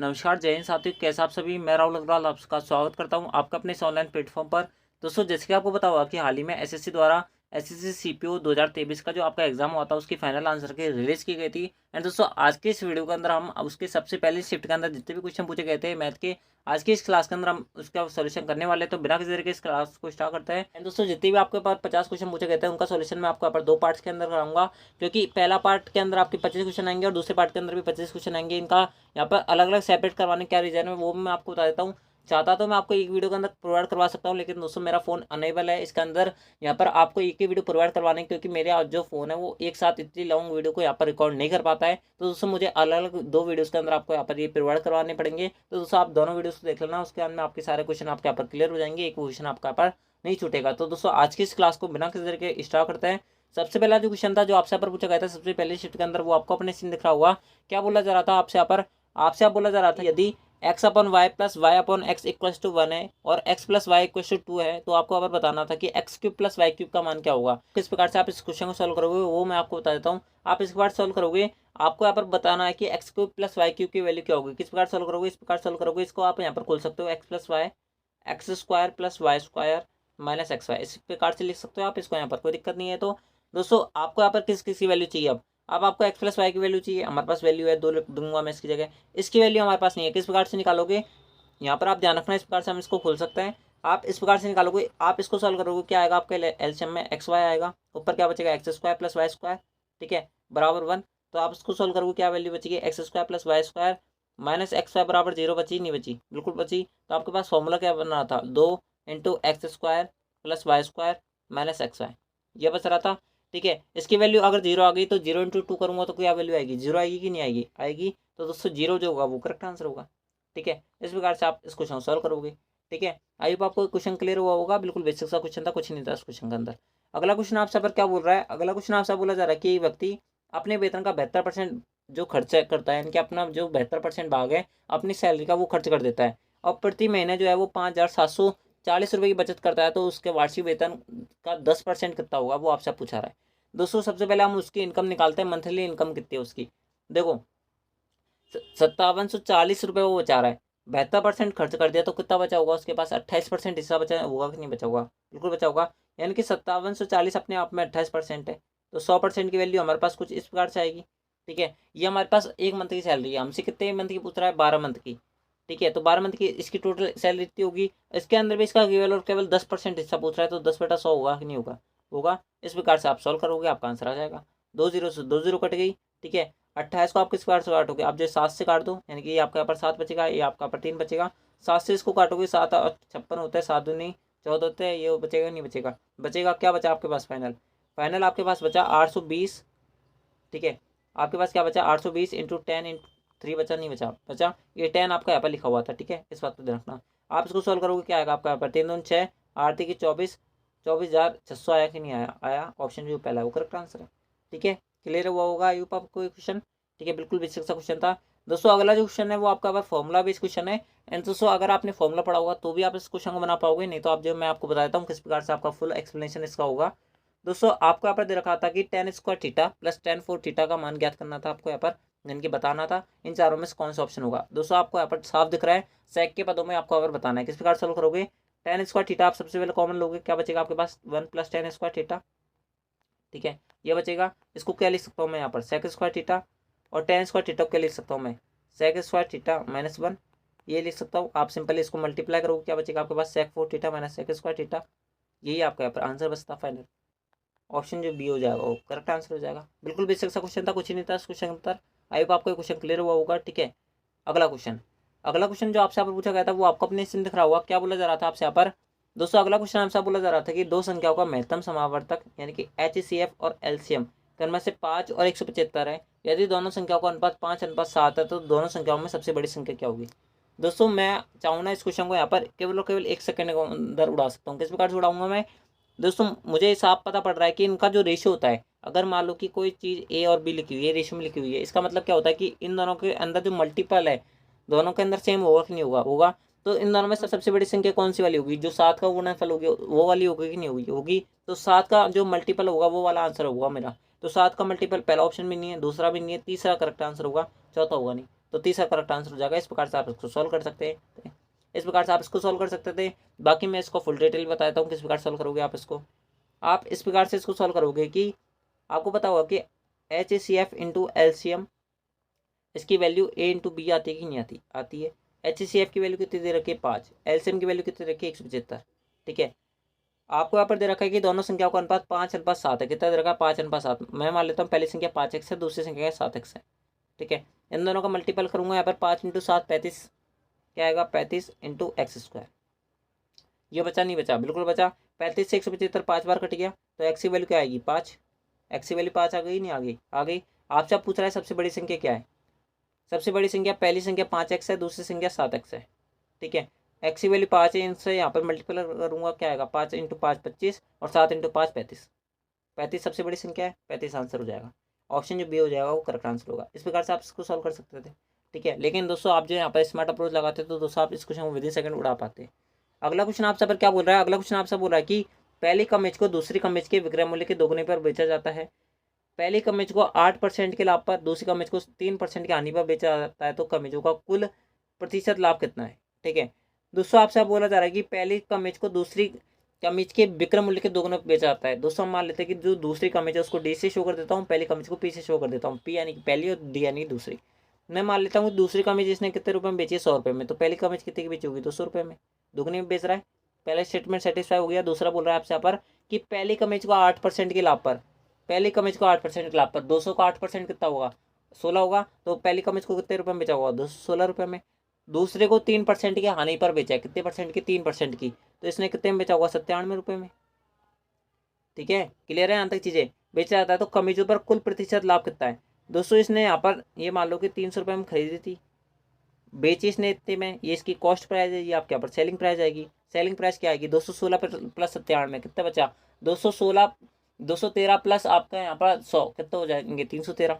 नमस्कार, जय हिंद साथियों। कैसे आप सभी? मैं राहुल अग्रवाल आपका स्वागत करता हूं आपका अपने इस ऑनलाइन प्लेटफॉर्म पर। दोस्तों, जैसे कि आपको पता होगा कि हाल ही में एसएससी द्वारा एसएससी सीपीओ 2023 का जो आपका एग्जाम हुआ था उसकी फाइनल आंसर की रिलीज की गई थी। एंड दोस्तों, आज के इस वीडियो के अंदर हम उसके सबसे पहले शिफ्ट के अंदर जितने भी क्वेश्चन पूछे गए थे मैथ के, आज की इस क्लास के अंदर हम उसका सोल्यूशन करने वाले हैं। तो बिना किसी तरीके इस क्लास को स्टार्ट करते हैं। एंड दोस्तों, जितने भी आपके पास 50 क्वेश्चन पूछे गए थे उनका सोल्यूशन मैं आपको यहाँ पर दो पार्ट्स के अंदर कराऊंगा, क्योंकि पहला पार्ट के अंदर आपके 25 क्वेश्चन आएंगे और दूसरे पार्ट के अंदर भी 25 क्वेश्चन आएंगे। इनका यहाँ पर अलग अलग सेपरेट करवाने क्या रीजन है वो मैं आपको बता देता हूँ। चाहता तो मैं आपको एक वीडियो के अंदर प्रोवाइड करवा सकता हूँ, लेकिन दोस्तों मेरा फोन अनेबल है इसके अंदर यहाँ पर आपको एक ही वीडियो प्रोवाइड करवाने, क्योंकि मेरा जो फोन है वो एक साथ इतनी लॉन्ग वीडियो को यहाँ पर रिकॉर्ड नहीं कर पाता है। तो दोस्तों मुझे अलग अलग दो वीडियोस के अंदर आपको यहाँ पर ये प्रोवाइड करवाने पड़ेंगे। तो दोस्तों आप दोनों वीडियोस को देख लेना, उसके अंदर आपके सारे क्वेश्चन आपके यहाँ पर क्लियर हो जाएंगे, एक क्वेश्चन आपका यहाँ पर नहीं छूटेगा। तो दोस्तों आज की इस क्लास को बिना किसी तरीके स्टार्ट करते हैं। सबसे पहला जो क्वेश्चन था जो आपसे यहाँ पर पूछा गया था सबसे पहले शिफ्ट के अंदर, वो आपको अपने सीन दिख रहा होगा। क्या बोला जा रहा था आपसे यहाँ पर? आपसे आप बोला जा रहा था यदि X upon Y plus Y upon X equal to 1 है और X plus Y equal to 2 है, तो आपको अब बताना था कि X cube plus Y cube का मान क्या होगा। किस प्रकार से आप इस क्वेश्चन को सॉल्व करोगे वो मैं आपको बता देता हूँ। आप इस प्रकार सॉल्व करोगे, आपको यहाँ पर बताना है कि X cube plus Y cube की वैल्यू क्या होगी। किस प्रकार सॉल्व करोगे? इस प्रकार सॉल्व करोगे, इसको आप यहाँ पर खोल सकते हो X plus Y X square plus Y square minus x Y, इस प्रकार से लिख सकते हो आप इसको। यहाँ पर कोई दिक्कत नहीं है। तो दोस्तों आपको यहाँ पर किस किस की वैल्यू चाहिए? अब आपको एक्स प्लस वाई की वैल्यू चाहिए। हमारे पास वैल्यू है, दो लिख दूंगा मैं इसकी जगह। इसकी वैल्यू हमारे पास नहीं है, किस प्रकार से निकालोगे? यहाँ पर आप ध्यान रखना, इस प्रकार से हम इसको खोल सकते हैं। आप इस प्रकार से निकालोगे, आप इसको सॉल्व करोगे, क्या आएगा आपके एलसीएम में? एक्स वाई आएगा, ऊपर क्या बचेगा? X square plus Y square, ठीक है, बराबर 1। तो आप इसको सॉल्व करोगे, क्या वैल्यू बचेगी? X square plus Y square minus x Y बराबर 0 बची? नहीं बची, बिल्कुल बची। तो आपके पास फॉर्मूला क्या बना था? 2 into x square plus Y square minus x y, ये बच रहा था, ठीक है। इसकी वैल्यू अगर 0 आ गई तो 0 इंटू 2 करूँगा तो क्या वैल्यू आएगी? 0 आएगी कि नहीं आएगी? आएगी। तो दोस्तों 0 जो होगा वो करेक्ट आंसर होगा, ठीक है। इस प्रकार से आप इस क्वेश्चन को सॉल्व करोगे, ठीक है। आई होप आपको क्वेश्चन क्लियर हुआ होगा। बिल्कुल बेसिक सा क्वेश्चन था, कुछ नहीं था इस क्वेश्चन के अंदर। अगला क्वेश्चन आपसे पर क्या बोल रहा है? अगला क्वेश्चन आपसे बोला जा रहा है कि एक व्यक्ति अपने वेतन का 72% जो खर्च करता है, यानी कि अपना जो 72% भाग है अपनी सैलरी का वो खर्च कर देता है, और प्रति महीने जो है वो 5,740 रुपये की बचत करता है। तो उसके वार्षिक वेतन का 10% कितना होगा वो आपसे पूछा रहा है। दोस्तों सबसे पहले हम उसकी इनकम निकालते हैं, मंथली इनकम कितनी है उसकी। देखो 5740 रुपये वो बचा रहा है, 72% खर्च कर दिया तो कितना बचा होगा उसके पास? 28% हिस्सा बचा होगा कि नहीं बचा होगा? बिल्कुल बचा होगा। यानी कि 5740 अपने आप में 28% है। तो 100% की वैल्यू हमारे पास कुछ इस प्रकार से आएगी, ठीक है। ये हमारे पास एक मंथ की सैलरी है, हमसे कितने मंथ की पूछ रहा है? 12 मंथ की, ठीक है। तो 12 मंथ की इसकी टोटल सैलरी इतनी होगी। इसके अंदर भी इसका केवल और केवल 10% हिस्सा पूछ रहा है, तो 10/100 होगा कि नहीं होगा? होगा। इस प्रकार से आप सॉल्व करोगे, आपका आंसर आ जाएगा। 2 जीरो से 2 जीरो कट गई, ठीक है। 28 को आप किस प्रकार से काटोगे? आप जो 7 से काट दो, यानी कि ये आपके यहाँ पर 7 बचेगा, ये आपका पर 3 बचेगा। 7 से इसको काटोगे, 7 और 56 होता है, 7 दूनी 14 होते हैं, ये बचेगा नहीं बचेगा? बचेगा। क्या बचा आपके पास? फाइनल फाइनल आपके पास बचा 820, ठीक है। आपके पास क्या बचा? 820 इंटू 10 इंटू 3 बचा? नहीं बचा, बचा। ये 10 आपका यहाँ पर लिखा हुआ था, ठीक है, इस बात को ध्यान रखना। आप इसको सॉल्व करोगे, क्या आएगा आपका यहाँ पर? 3 दूनी 6, 8 की 24, 24,600 आया कि नहीं आया? आया। ऑप्शन जो पहला है वो करेक्ट आंसर है, ठीक है। क्लियर हुआ होगा आई होप आपको क्वेश्चन, ठीक है। बिल्कुल बेसिक सा क्वेश्चन था। दोस्तों अगला जो क्वेश्चन है वो आपका फॉर्मुला बेस्ड क्वेश्चन है। एंड दोस्तों अगर आपने फॉर्मुला पढ़ा होगा तो भी आप इस क्वेश्चन को बना पाओगे, नहीं तो आप जो मैं आपको बता देता हूँ किस प्रकार से आपका फुल एक्सप्लेनेशन इसका होगा। दोस्तों आपको यहाँ पर दे रखा था कि tan square theta plus tan 4 theta का मान ज्ञात करना था आपको यहाँ पर, यानी कि बताना था इन चारों में से कौन सा ऑप्शन होगा। दोस्तों आपको यहाँ पर साफ दिख रहा है, सेक के पदों में आपको यहाँ पर बताना है किस प्रकार सॉल्व करोगे। tan स्क्वायर थीटा आप सबसे पहले कॉमन लोगे, क्या बचेगा आपके पास? 1 प्लस tan स्क्वायर थीटा, ठीक है, ये बचेगा। इसको क्या लिख सकता हूँ मैं यहाँ पर? Sec square theta. और tan स्क्वायर थीटा को क्या लिख सकता हूँ मैं? सेक स्क्वायर थीटा माइनस 1, ये लिख सकता हूँ। आप सिंपली इसको मल्टीप्लाई करोगे, क्या बचेगा आपके पास? Sec 4 theta minus sec square theta, यही आपका यहाँ पर आंसर बचता फाइनल। ऑप्शन जो बी हो जाएगा वो करेक्ट आंसर हो जाएगा। बिल्कुल बेसिक सा क्वेश्चन था, कुछ ही नहीं था इस क्वेश्चन के अंदर। आई होप आपको क्वेश्चन क्लियर हुआ होगा, ठीक है। अगला क्वेश्चन जो आपसे यहाँ पर पूछा गया था वो आपको अपने स्क्रीन दिख रहा होगा। क्या बोला जा रहा था आपसे यहाँ पर? दोस्तों अगला क्वेश्चन आपसे बोला जा रहा था कि दो संख्याओं का महत्तम समावर्तक यानी कि HCF और LCM में से 5 और 175 है। यदि दोनों संख्याओं का अनुपात 5:7 है तो दोनों संख्याओं में सबसे बड़ी संख्या क्या होगी? दोस्तों मैं चाहूँ ना इस क्वेश्चन को यहाँ पर केवल और केवल 1 सेकंड के अंदर उड़ा सकता हूँ। किस प्रकार से उड़ाऊंगा मैं? दोस्तों मुझे साफ पता पड़ रहा है कि इनका जो रेशियो होता है, अगर मान लो कि कोई चीज़ ए और बी लिखी हुई है, रेशियो में लिखी हुई है, इसका मतलब क्या होता है कि इन दोनों के अंदर जो मल्टीपल है दोनों के अंदर सेम होगा कि नहीं होगा? होगा। तो इन दोनों में सबसे बड़ी संख्या कौन सी वाली होगी? जो 7 का गुणनफल होगी वो वाली होगी कि नहीं होगी? होगी। तो 7 का जो मल्टीपल होगा वो वाला आंसर होगा मेरा। तो 7 का मल्टीपल पहला ऑप्शन भी नहीं है, दूसरा भी नहीं है, तीसरा करेक्ट आंसर होगा, चौथा होगा नहीं। तो तीसरा करेक्ट आंसर हो जाएगा। इस प्रकार से आप इसको सॉल्व कर सकते हैं, इस प्रकार से आप इसको सॉल्व कर सकते थे। बाकी मैं इसको फुल डिटेल बता देता हूँ किस प्रकार सॉल्व करोगे आप इसको। आप इस प्रकार से इसको सॉल्व करोगे कि आपको पता होगा कि HCF इंटू LCM, इसकी वैल्यू A इंटू बी आती है कि नहीं आती, आती है। HCF की वैल्यू कितनी दे रखी है 5, LCM की वैल्यू कितनी रखी है 175। ठीक है, आपको यहाँ पर दे रखा है कि दोनों संख्याओं का अनुपात 5:7 है। कितना दे रखा है 5:7। मैं मान लेता हूँ पहली संख्या 5x है, दूसरी संख्या 7x है। ठीक है, इन दोनों का मल्टीपल करूंगा यहाँ पर 5 इंटू 7 35, क्या आएगा 35 इंटू x²। ये बचा नहीं बचा, बिल्कुल बचा। 35 से 175 5 बार कट गया, तो x की वैल्यू क्या आएगी 5, x की वैल्यू 5 आ गई, नहीं आ गई, आ गई। आपसे पूछ रहा है सबसे बड़ी संख्या क्या है। सबसे बड़ी संख्या, पहली संख्या 5x है, दूसरी संख्या 7x है। ठीक है, x की वैल्यू 5 है, इनसे यहाँ पर मल्टीपल करूंगा, क्या आएगा 5 इंटू 5 25 और 7 इंटू 5 35। 35 सबसे बड़ी संख्या है, 35 आंसर हो जाएगा। ऑप्शन जो बी हो जाएगा वो करेक्ट आंसर होगा। इस प्रकार से आप इसको सॉल्व कर सकते थे। ठीक है, लेकिन दोस्तों आप जो यहाँ पर स्मार्ट अप्रोच लगाते तो दोस्तों आप इस क्वेश्चन को विदिन सेकंड उड़ा पाते। अगला क्वेश्चन आपसे पर क्या बोल रहा है, अगला क्वेश्चन आपसे बोल रहा है कि पहली कमेज को दूसरी कमेज के विक्रय मूल्य के दोगुने पर बेचा जाता है। पहली कमेज को 8% के लाभ पर, दूसरी कमेज को 3% की हानि पर बेचा जाता है, तो कमेजों का कुल प्रतिशत लाभ कितना है। ठीक है, दोस्तों आपसे आप बोला जा रहा है कि पहली कमेज को दूसरी कमीज के विक्रय मूल्य के दोगुने पर बेचा जाता है। दोस्तों हम मान लेते हैं कि जो दूसरी कमीज है उसको डी से शो कर देता हूँ, पहली कमीज को पी से शो कर देता हूँ। पी यानी कि पहली और डी यानी दूसरी। मैं मान लेता हूँ दूसरी कमीज इसने कितने रुपए में बेची है 100 रुपये में, तो पहली कमीज कितने की बेची होगी 200 रुपये में, दुगनी में बेच रहा है। पहला स्टेटमेंट सेटिस्फाई हो गया। दूसरा बोल रहा है आपसे यहाँ पर कि पहली कमीज को 8% के लाभ पर, पहली कमीज को 8% के लाभ पर 200 का 8% कितना होगा 16 होगा, तो पहली कमीज को कितने रुपये में बेचा होगा 216 रुपये में। दूसरे को 3% की हानि पर बेचा है, कितने परसेंट की 3% की, तो इसने कितने में बेचा होगा 97 रुपये में। ठीक है, क्लियर है यहाँ तक चीजें। बेचा जाता है तो कमीजों पर कुल प्रतिशत लाभ कितना है। दोस्तों इसने यहाँ पर ये मान लो कि 300 रुपये में खरीदी थी, बेची इसने इतने में, ये इसकी कॉस्ट प्राइस है, ये आपके यहाँ पर सेलिंग प्राइस आएगी। सेलिंग प्राइस क्या आएगी 216 प्लस 97 में कितना बचा 216, 213 प्लस आपका यहाँ पर 100 कितना हो जाएंगे 313।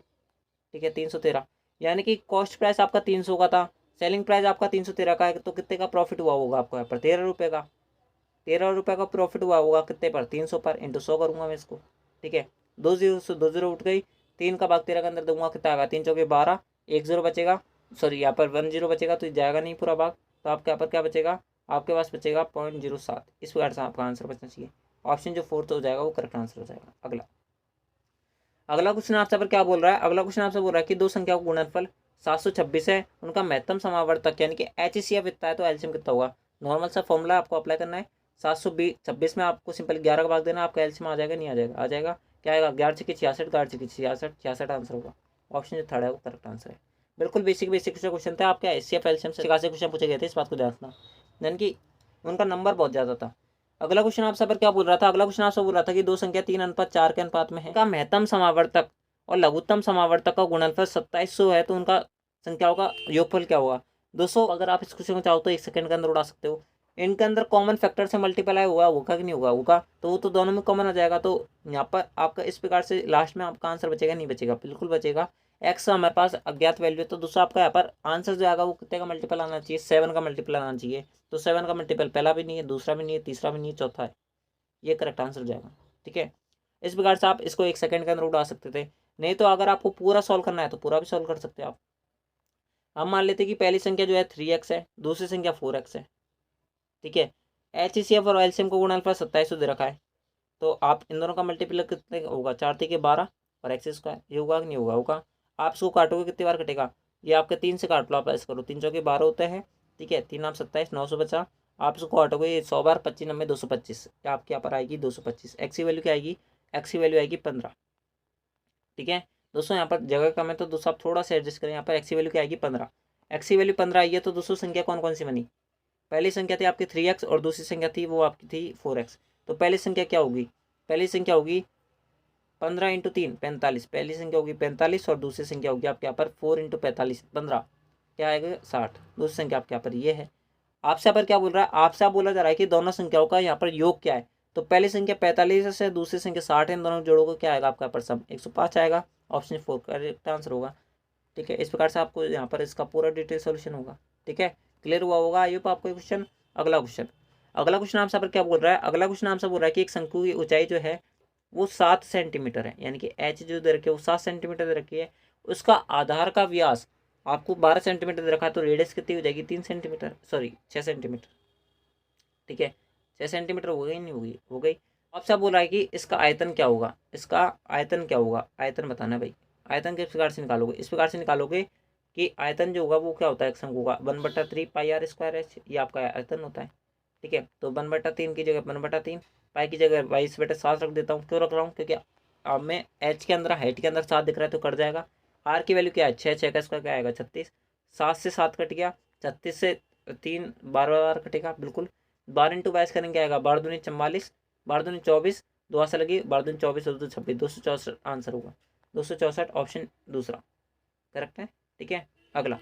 ठीक है 313, यानी कि कॉस्ट प्राइस आपका 300 का था, सेलिंग प्राइस आपका 313 का है, तो कितने का प्रॉफिट हुआ होगा आपको यहाँ पर 13 रुपये का। 13 रुपये का प्रॉफिट हुआ होगा कितने पर 300 पर, इंटू 100 करूंगा मैं इसको। ठीक है, 2 जीरो से 2 जीरो उठ गई, 3 का भाग 13 के अंदर दूंगा कितना आएगा 3 चौके 12, 1 जीरो बचेगा, सॉरी यहाँ पर 1 जीरो बचेगा तो जाएगा नहीं पूरा भाग, तो आपके यहाँ पर क्या बचेगा, आपके पास बचेगा 0.07। इस प्रकार से आपका आंसर बचना चाहिए। ऑप्शन जो फोर्थ हो जाएगा वो करेक्ट आंसर हो जाएगा। अगला अगला क्वेश्चन आपसे पर क्या बोल रहा है, अगला क्वेश्चन आपसे बोल रहा है कि दो संख्याओं का गुणनफल 726 है, उनका महत्तम समावर्तक यानी कि HCF इतना है, तो एलसीएम कितना होगा। नॉर्मल सा फॉर्मूला आपको अप्लाई करना है। 726 में आपको सिंपल 11 का भाग देना, आपका एलसीएम आ जाएगा, नहीं आ जाएगा, आ जाएगा। क्या आएगा 11 छक्के 66, 11 छक्के 66, 66 आंसर होगा। ऑप्शन जो थर्ड है वो करेक्ट आंसर है। बिल्कुल बेसिक बेसिक क्वेश्चन था आपका। HCF एलसीएम से खासे क्वेश्चन पूछे गए थे, इस बात को ध्यान रखना, यानी कि उनका नंबर बहुत ज़्यादा था। अगला क्वेश्चन आपसे पर क्या बोल रहा था, अगला क्वेश्चन आपसे बोल रहा था कि दो संख्या 3:4 के अनुपात में है, का महत्तम समावर्तक और लघुत्तम समावर्तक का गुणनफल 2700 है, तो उनका संख्याओं का योगफल क्या होगा। दोस्तों अगर आप इस क्वेश्चन को चाहो तो 1 सेकंड के अंदर उड़ा सकते हो। इनके अंदर कॉमन फैक्टर से मल्टीप्लाई होगा कि नहीं होगा, होगा, तो वो तो दोनों में कॉमन आ जाएगा। तो यहाँ पर आपका इस प्रकार से लास्ट में आपका आंसर बचेगा, नहीं बचेगा, बिल्कुल बचेगा। एक्स हमारे पास अज्ञात वैल्यू है, तो दोस्तों आपका यहाँ पर आंसर जो आएगा वो कितने का मल्टीपल आना चाहिए 7 का मल्टीपल आना चाहिए। तो 7 का मल्टीपल पहला भी नहीं है, दूसरा भी नहीं है, तीसरा भी नहीं है, चौथा है, ये करेक्ट आंसर हो जाएगा। ठीक है, इस प्रकार से आप इसको 1 सेकंड के अंदर उड़ा सकते थे। नहीं तो अगर आपको पूरा सॉल्व करना है तो पूरा भी सॉल्व कर सकते हो आप। हम मान लेते हैं कि पहली संख्या जो है 3x है, दूसरी संख्या 4x है। ठीक है, HCF और LCM को गुणनफल 2700 दे रखा है, तो आप इन दोनों का मल्टीप्लाई कितने होगा 4 3 के 12 और x², ये होगा कि नहीं होगा, होगा। आप इसको काटोगे कितनी बार कटेगा, ये आपके 3 से काट लो, आप ऐसे करो 3 चौके 12 होते हैं। ठीक है, 3 आम 27, 900 बचा। आप इसको काटोगे ये 100 बार, 25 9 225, आपके यहाँ पर आएगी 225। एक्स की वैल्यू क्या आएगी, एक्स की वैल्यू आएगी 15। ठीक है दोस्तों, यहाँ पर जगह कम है तो दोस्तों आप थोड़ा सा एडजस्ट करें। यहाँ पर एक्स की वैल्यू क्या आएगी 15, एक्स की वैल्यू 15 आई है, तो दोस्तों संख्या कौन कौन सी बनी। पहली संख्या थी आपकी 3x और दूसरी संख्या थी वो आपकी थी 4x। तो पहली संख्या क्या होगी, पहली संख्या होगी 15 इंटू 3 45, पहली संख्या होगी 45 और दूसरी संख्या होगी आपके यहाँ पर 4 इंटू 45 15, क्या आएगा 60। दूसरी संख्या आपके यहाँ पर ये है। आपसे यहाँ पर क्या बोल रहा है, आपसे बोला जा रहा है कि दोनों संख्याओं का यहाँ पर योग क्या है। तो पहली संख्या 45 है, दूसरी संख्या 60 है, इन दोनों जोड़ोगे क्या आएगा आपका यहाँ पर सम 105 आएगा। ऑप्शन 4 करेक्ट आंसर होगा। ठीक है, इस प्रकार से आपको यहाँ पर इसका पूरा डिटेल सोल्यूशन होगा। ठीक है, क्लियर हुआ होगा आई होप आपको क्वेश्चन। अगला क्वेश्चन, अगला क्वेश्चन आपसे पर क्या बोल रहा है, अगला क्वेश्चन आपसे बोल रहा है कि एक शंकु की ऊंचाई जो है वो 7 सेंटीमीटर है, यानी कि एच जो दे रखी है वो 7 सेंटीमीटर दे रखी है। उसका आधार का व्यास आपको 12 सेंटीमीटर दे रखा है तो रेडियस कितनी हो जाएगी 3 सेंटीमीटर, सॉरी 6 सेंटीमीटर। ठीक है, 6 सेंटीमीटर हो गई, नहीं होगी, हो गई। आपसे बोल रहा है कि इसका आयतन क्या होगा, इसका आयतन क्या होगा, आयतन बताना है भाई। आयतन किस प्रकार से निकालोगे, इस प्रकार से निकालोगे कि आयतन जो होगा वो क्या होता है, एक संग होगा 1/3 पाई आर स्क्वायर एच, ये आपका आयतन होता है। ठीक है, तो 1/3 की जगह 1/3, पाई की जगह 22/7 रख देता हूँ। क्यों रख रहा हूँ, क्योंकि अब मैं एच के अंदर, हाइट के अंदर 7 दिख रहा है तो कट जाएगा। आर की वैल्यू क्या है, 6, 6 का स्क्वायर क्या आएगा 36, 7 से 7 कट गया, 36 से 3 12 बार कटेगा बिल्कुल। 12 × 22 करेंगे आएगा 12×2 = 44, 12×2 = 24, दो आशा लगी 12×2 = 24 और 2 26, 264 आंसर होगा। 264 ऑप्शन दूसरा करेक्ट है। ठीक है, अगला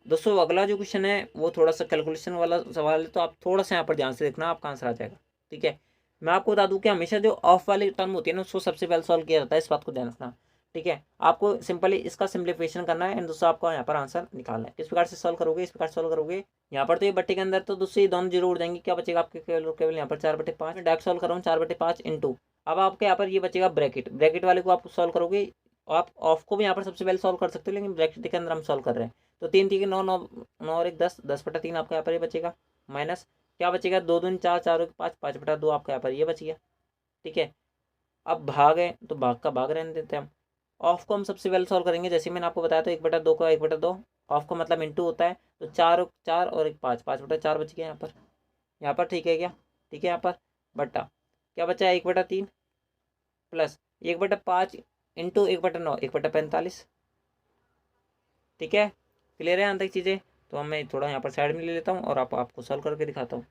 दोस्तों, अगला जो क्वेश्चन है वो थोड़ा सा कैलकुलेशन वाला सवाल है, तो आप थोड़ा सा यहाँ पर ध्यान से देखना, आपका आंसर आ जाएगा। ठीक है, मैं आपको बता दूं कि हमेशा जो ऑफ वाली टर्म होती है ना उसको सबसे पहले सॉल्व किया जाता है, इस बात को ध्यान रखना। ठीक है, आपको सिंपली इसका सिंप्लीफिकेशन करना है एंड दोस्तों आपको यहाँ पर आंसर निकालना है। किस प्रकार से सॉल्व करोगे, इस प्रकार सॉल्व करोगे। यहाँ पर तो ये बट्टे के अंदर तो दोस्तों ये दोनों जीरो उड़ जाएंगे, क्या बचेगा आपके केवल केवल यहाँ पर 4/5। डायरेक्ट सॉल्व कर रहा हूँ 4/5 इंटू, अब आपके यहाँ पर ये बचेगा ब्रैकेट, ब्रैकेट वाले को आप सॉल्व करोगे। आप ऑफ को भी यहाँ पर सबसे पहले सॉल्व कर सकते हो, लेकिन ब्रैकेट के अंदर हम सॉल्व कर रहे हैं। तो 3 3 9 9 9 और 1 10, 10/3 आपका यहाँ पर ये बचेगा। माइनस क्या बचेगा, 2 2 4 4 और 5, 5/2 आपका यहाँ पर ये बच गया। ठीक है, अब भाग है तो भाग का भाग रहने देते हैं हम। ऑफ को हम सबसे पहले सॉल्व करेंगे, जैसे मैंने आपको बताया तो 1/2 का 1/2, ऑफ को मतलब इंटू होता है, तो 4 4 और 1 5, 5/4 बच गया यहाँ पर। यहाँ पर ठीक है क्या, ठीक है, यहाँ पर बट्टा क्या बचा है 1/3 प्लस 1/5 इंटू 1/9, 1/45। ठीक है, क्लियर है यहाँ तक चीज़ें। तो हम मैं थोड़ा यहाँ पर साइड में ले लेता हूँ और आपको सॉल्व करके दिखाता हूँ।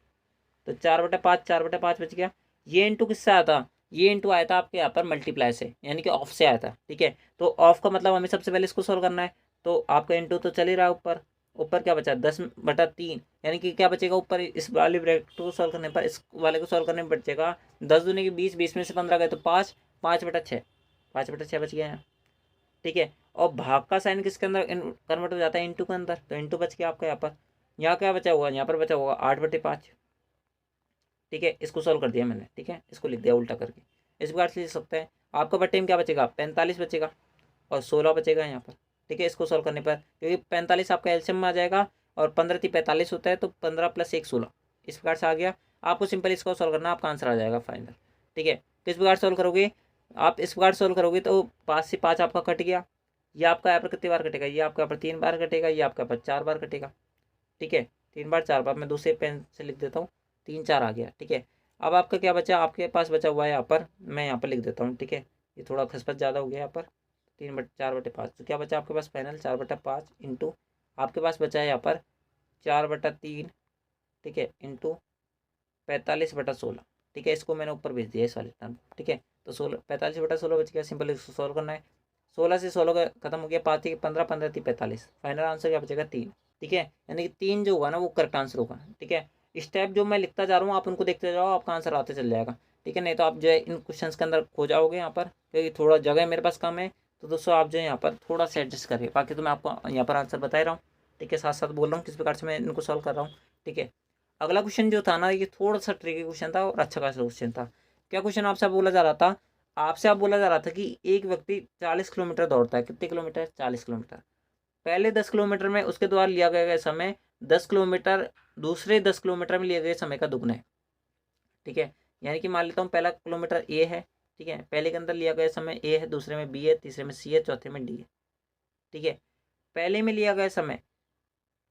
तो 4/5, 4/5 बच गया। ये इंटू किससे आया था, ये इंटू आया था आपके यहाँ पर मल्टीप्लाई से, यानी कि ऑफ से आया था। ठीक है, तो ऑफ का मतलब हमें सबसे पहले इसको सॉल्व करना है, तो आपका इंटू तो चल ही रहा है ऊपर। ऊपर क्या बचा 10/3, यानी कि क्या बचेगा ऊपर, इस वाले ब्रैकेट को सॉल्व करने पर, इस वाले को सॉल्व करने पर बचेगा 10 दूनी की 20, 20 में से 15 गए तो 5, 5/6, 5/6 बच गया यहाँ। ठीक है, और भाग का साइन किसके अंदर कन्वर्ट हो जाता है, इंटू के अंदर, तो इंटू बच गया आपका यहाँ पर। यहाँ क्या बचा हुआ, यहाँ पर बचा होगा 8/5। ठीक है, इसको सॉल्व कर दिया मैंने। ठीक है, इसको लिख दिया उल्टा करके, इस प्रकार से लिख सकते हैं। आपका बट्टे में क्या बचेगा 45 बचेगा और 16 बचेगा यहाँ पर। ठीक है, इसको सॉल्व करने पर, क्योंकि 45 आपका एलसीएम में आ जाएगा और 15×3 = 45 होता है, तो 15 + 1 16, इस प्रकार से आ गया। आपको सिंपल इसको सॉल्व करना, आपका आंसर आ जाएगा फाइनल। ठीक है, किस प्रकार सॉल्व करोगे, आप इस प्रकार सॉल्व करोगे तो 5 से 5 आपका कट गया। ये आपका यहाँ पर कितनी बार कटेगा, ये आपका यहाँ पर 3 बार कटेगा, ये आपका यहाँ पर 4 बार कटेगा। ठीक है, 3 बार 4 बार, मैं दूसरे पेन से लिख देता हूँ, 3 4 आ गया। ठीक है, अब आपका क्या बचा, आपके पास बचा हुआ है यहाँ पर, मैं यहाँ पर लिख देता हूँ। ठीक है, ये थोड़ा खसपस ज़्यादा हो गया यहाँ पर, 4/5, तो क्या बचा आपके पास फाइनल 4/5 इंटू, आपके पास बचा है यहाँ पर 4/3। ठीक है, इंटू 45/16। ठीक है, इसको मैंने ऊपर भेज दिया इस वाले टर्म। ठीक है, तो 45/16 बच गया। सिंपल इसको सॉल्व करना है, 16 से 16 का खत्म हो गया, 5 15, 15 45, फाइनल आंसर क्या बचेगा 3। ठीक है, यानी कि 3 जो होगा ना वो करेक्ट आंसर होगा। ठीक है, स्टेप जो मैं लिखता जा रहा हूँ आप उनको देखते जाओ, आपका आंसर आते चल जाएगा। ठीक है, नहीं तो आप जो है इन क्वेश्चंस के अंदर खो जाओगे यहाँ पर, क्योंकि थोड़ा जगह मेरे पास कम है। तो दोस्तों आप जो है यहाँ पर थोड़ा सा एडजस्ट करिए, बाकी तो मैं आपको यहाँ पर आंसर बता रहा हूँ। ठीक है, साथ साथ बोल रहा हूँ किस प्रकार से मैं इनको सॉल्व कर रहा हूँ। ठीक है, अगला क्वेश्चन जो था ना ये थोड़ा सा ट्रिकी क्वेश्चन था और अच्छा खासा क्वेश्चन था। क्या क्वेश्चन आपसे बोला जा रहा था, आपसे आप बोला जा रहा था कि एक व्यक्ति 40 किलोमीटर दौड़ता है, कितने किलोमीटर, 40 किलोमीटर। पहले 10 किलोमीटर में उसके द्वारा लिया गया समय 10 किलोमीटर, दूसरे 10 किलोमीटर में लिए गए समय का दुगना है। ठीक है, यानी कि मान लेता हूँ पहला किलोमीटर ए है। ठीक है, पहले के अंदर लिया गया समय ए है, दूसरे में बी है, तीसरे में सी है, चौथे में डी है। ठीक है, पहले में लिया गया समय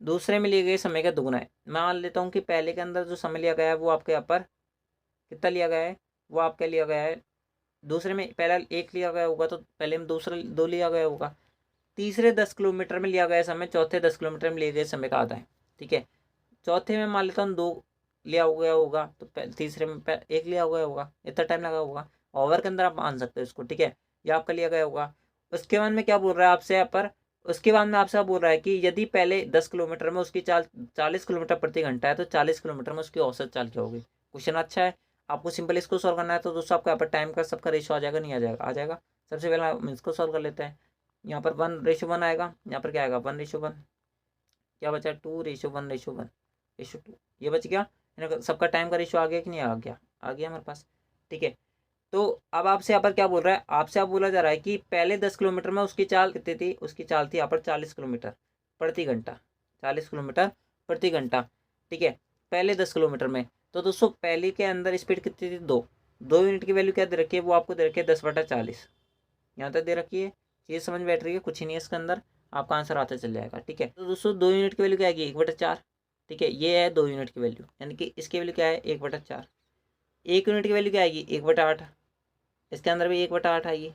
दूसरे में लिए गए समय का दुगना है। मैं मान लेता हूँ कि पहले के अंदर जो समय लिया गया है वो आपके यहाँ पर कितना लिया गया है, वो आपका लिया गया है, दूसरे में पहला 1 लिया गया होगा तो पहले में दूसरा 2 लिया गया होगा। तीसरे 10 किलोमीटर में लिया गया समय चौथे 10 किलोमीटर में लिए गए समय का आधा है। ठीक है, चौथे में मान लेता हूँ 2 लिया हो गया होगा, तो तीसरे में 1 लिया हो गया होगा, इतना टाइम लगा होगा। ओवर के अंदर आप मान सकते हो इसको। ठीक है, ये आपका लिया गया होगा। उसके बाद में क्या बोल रहा है आपसे यहाँ पर, उसके बाद में आपसे बोल रहा है कि यदि पहले 10 किलोमीटर में उसकी चाल 40 किलोमीटर प्रति घंटा है तो 40 किलोमीटर में उसकी औसत चाल क्या होगी। क्वेश्चन अच्छा है, आपको सिंपल इसको सॉल्व करना है। तो दोस्तों आपका यहाँ पर टाइम का सबका रेशो आ जाएगा, नहीं आ जाएगा, आ जाएगा। सबसे पहले हम इसको सॉल्व कर लेते हैं। यहाँ पर 1:1 आएगा, यहाँ पर क्या आएगा 1:1, क्या बचा 2:1:1:2, ये बच गया। सबका टाइम का रेशो आ गया कि नहीं, आ गया, आ गया हमारे पास। ठीक है, तो अब आपसे यहाँ पर क्या बोल रहा है, आपसे आप बोला जा रहा है कि पहले 10 किलोमीटर में उसकी चाल कितनी थी, उसकी चाल थी यहाँ पर 40 किलोमीटर। प्रति घंटा, 40 किलोमीटर प्रति घंटा। ठीक है, पहले 10 किलोमीटर में तो दोस्तों पहले के अंदर स्पीड कितनी थी, 2 यूनिट की वैल्यू क्या दे रखी है, वो आपको दे रखी है 10/40। यहाँ तक दे रखी है, चीज़ समझ बैठ रही है, कुछ ही नहीं है इसके अंदर, आपका आंसर आता चल जाएगा। ठीक है, तो दोस्तों 2 यूनिट की वैल्यू क्या आएगी, 1/4। ठीक है, ये है 2 यूनिट की वैल्यू, यानी कि इसकी वैल्यू क्या है, 1/4। 1 यूनिट की वैल्यू क्या आएगी, 1/8। इसके अंदर भी 1/8 आएगी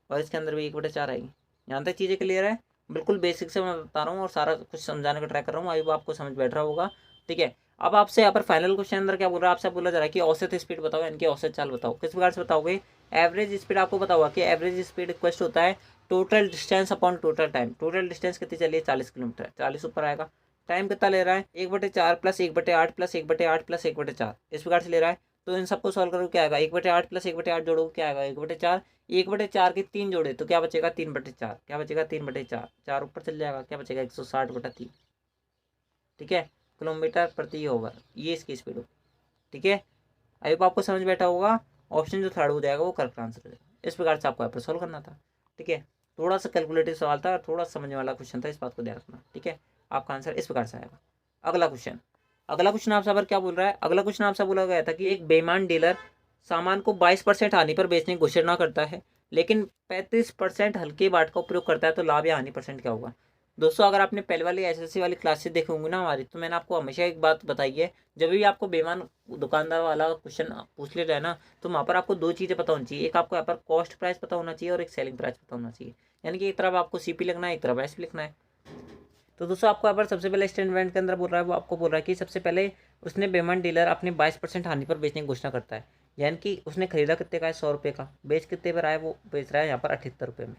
और इसके अंदर भी 1/4 आएगी। यहाँ तक चीज़ें क्लियर है, बिल्कुल बेसिक से मैं बता रहा हूँ और सारा कुछ समझाने का ट्राई कर रहा हूँ, अभी वो आपको समझ बैठ रहा होगा। ठीक है, अब आपसे यहाँ पर फाइनल क्वेश्चन अंदर क्या बोल रहा है, आपसे बोला जा रहा है कि औसत स्पीड बताओ, यानी कि औसत चाल बताओ। किस प्रकार से बताओगे, एवरेज स्पीड आपको पता होगा कि एवरेज स्पीड इक्वल होता है total distance upon total time. Total distance कितनी चली है, 40 किलोमीटर, 40 ऊपर आएगा। टाइम कितना ले रहा है, 1/4 प्लस 1/8 प्लस 1/8 प्लस 1/4, इस प्रकार से ले रहा है। तो इन सबको सॉल्व करोगे क्या आएगा, 1/8 प्लस 1/8 जोड़ोगे क्या आएगा, 1/4। 1/4 के 3 जोड़े तो क्या बचेगा, 3/4। क्या बचेगा, 3/4, 4 ऊपर चल जाएगा, क्या बचेगा, 160/3। ठीक है, किलोमीटर प्रति ओवर, ये इसकी स्पीड हो। ठीक है, अभी आपको समझ बैठा होगा, ऑप्शन जो थर्ड हो जाएगा वो करेक्ट आंसर हो जाएगा। इस प्रकार से आपको यहाँ पर सॉल्व करना था। ठीक है, थोड़ा सा कैलकुलेटिव सवाल था, थोड़ा समझने वाला क्वेश्चन था, इस बात को ध्यान रखना। ठीक है, आपका आंसर इस प्रकार से आएगा। अगला क्वेश्चन, अगला क्वेश्चन आपसे पर क्या बोल रहा है, अगला क्वेश्चन आपसे बोला गया था कि एक बेईमान डीलर सामान को 22% हानि पर बेचने की घोषणा करता है, लेकिन 35% हल्के बाट का उपयोग करता है, तो लाभ या हानि परसेंट क्या होगा। दोस्तों अगर आपने पहले वाली एसएससी वाली क्लासेस देखी होंगी ना हमारी, तो मैंने आपको हमेशा एक बात बताई है, जब भी आपको बेईमान दुकानदार वाला क्वेश्चन पूछ ले जाए ना, तो वहाँ पर आपको 2 चीज़ें पता होनी चाहिए। एक आपको यहाँ पर कॉस्ट प्राइस पता होना चाहिए और एक सेलिंग प्राइस पता होना चाहिए, यानी कि एक तरफ आपको सीपी लिखना है, एक तरफ एसपी लिखना है। तो दोस्तों आपको यहाँ पर सबसे पहले स्टेटमेंट के अंदर बोल रहा है, वो आपको बोल रहा है कि सबसे पहले उसने बेईमान डीलर अपने 22% हानि पर बेचने की घोषणा करता है, यानी कि उसने खरीदा कितने का है, 100 रुपये का, बेच कितने पर आया, वो बेच रहा है यहाँ पर 78 रुपये में,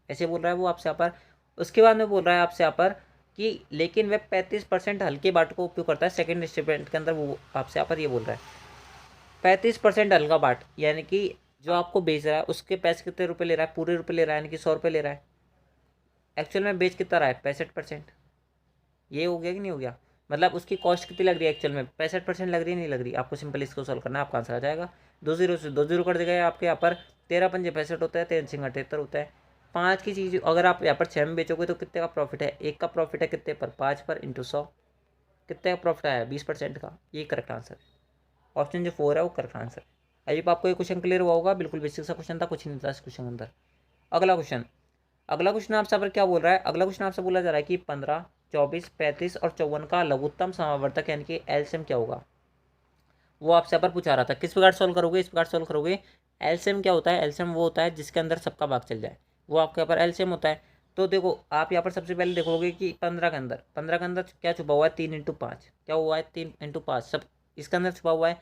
ऐसे बोल रहा है वो आपसे यहाँ पर। उसके बाद में बोल रहा है आपसे यहाँ पर कि लेकिन वह 35% हल्के बाट को उपयोग करता है। सेकंड स्टेटमेंट के अंदर वो आपसे यहाँ पर ये बोल रहा है 35% हल्का बाट, यानी कि जो आपको बेच रहा है उसके पैसे कितने रुपये ले रहा है, पूरे रुपये ले रहा है, यानी कि 100 रुपये ले रहा है। एक्चुअल में बेच कितना रहा है, 65%। ये हो गया कि नहीं हो गया, मतलब उसकी कॉस्ट कितनी लग रही है, एक्चुअल में 65% लग रही है, नहीं लग रही। आपको सिंपल इसको सॉल्व करना है, आपका आंसर आ जाएगा। 2 जीरो से 2 जीरो कर देगा आपके यहाँ पर, 13×5 = 65 होता है, 3×6 = 78 होता है। 5 की चीज़ अगर आप यहाँ पर 6 में बेचोगे तो कितने का प्रॉफिट है, एक का प्रॉफिट है कितने पर, 5 पर इंटू 100, कितने का प्रॉफिट आया, 20% का। ये करेक्ट आंसर है, ऑप्शन जो 4 है वो करेक्ट आंसर है। अभी आपको ये क्वेश्चन क्लियर हुआ होगा, बिल्कुल बेसिक सा क्वेश्चन था, कुछ नहीं था इस क्वेश्चन के अंदर। अगला क्वेश्चन, अगला क्वेश्चन आपसे पर क्या बोल रहा है, अगला क्वेश्चन आपसे बोला जा रहा है कि 15, 24, 35 और 54 का लघुत्तम समावर्तक यानी कि एलसीएम क्या होगा, वो आपसे पर पूछा रहा था। किस प्रकार सॉल्व करोगे, इस प्रकार सॉल्व करोगे। एलसीएम क्या होता है, एलसीएम वो होता है जिसके अंदर सबका भाग चल जाए, वो आपके यहाँ पर एलसीएम होता है। तो देखो आप यहाँ पर सबसे पहले देखोगे कि 15 के अंदर क्या छुपा हुआ है, 3×5 क्या हुआ है, 3×5 सब इसके अंदर छुपा हुआ है।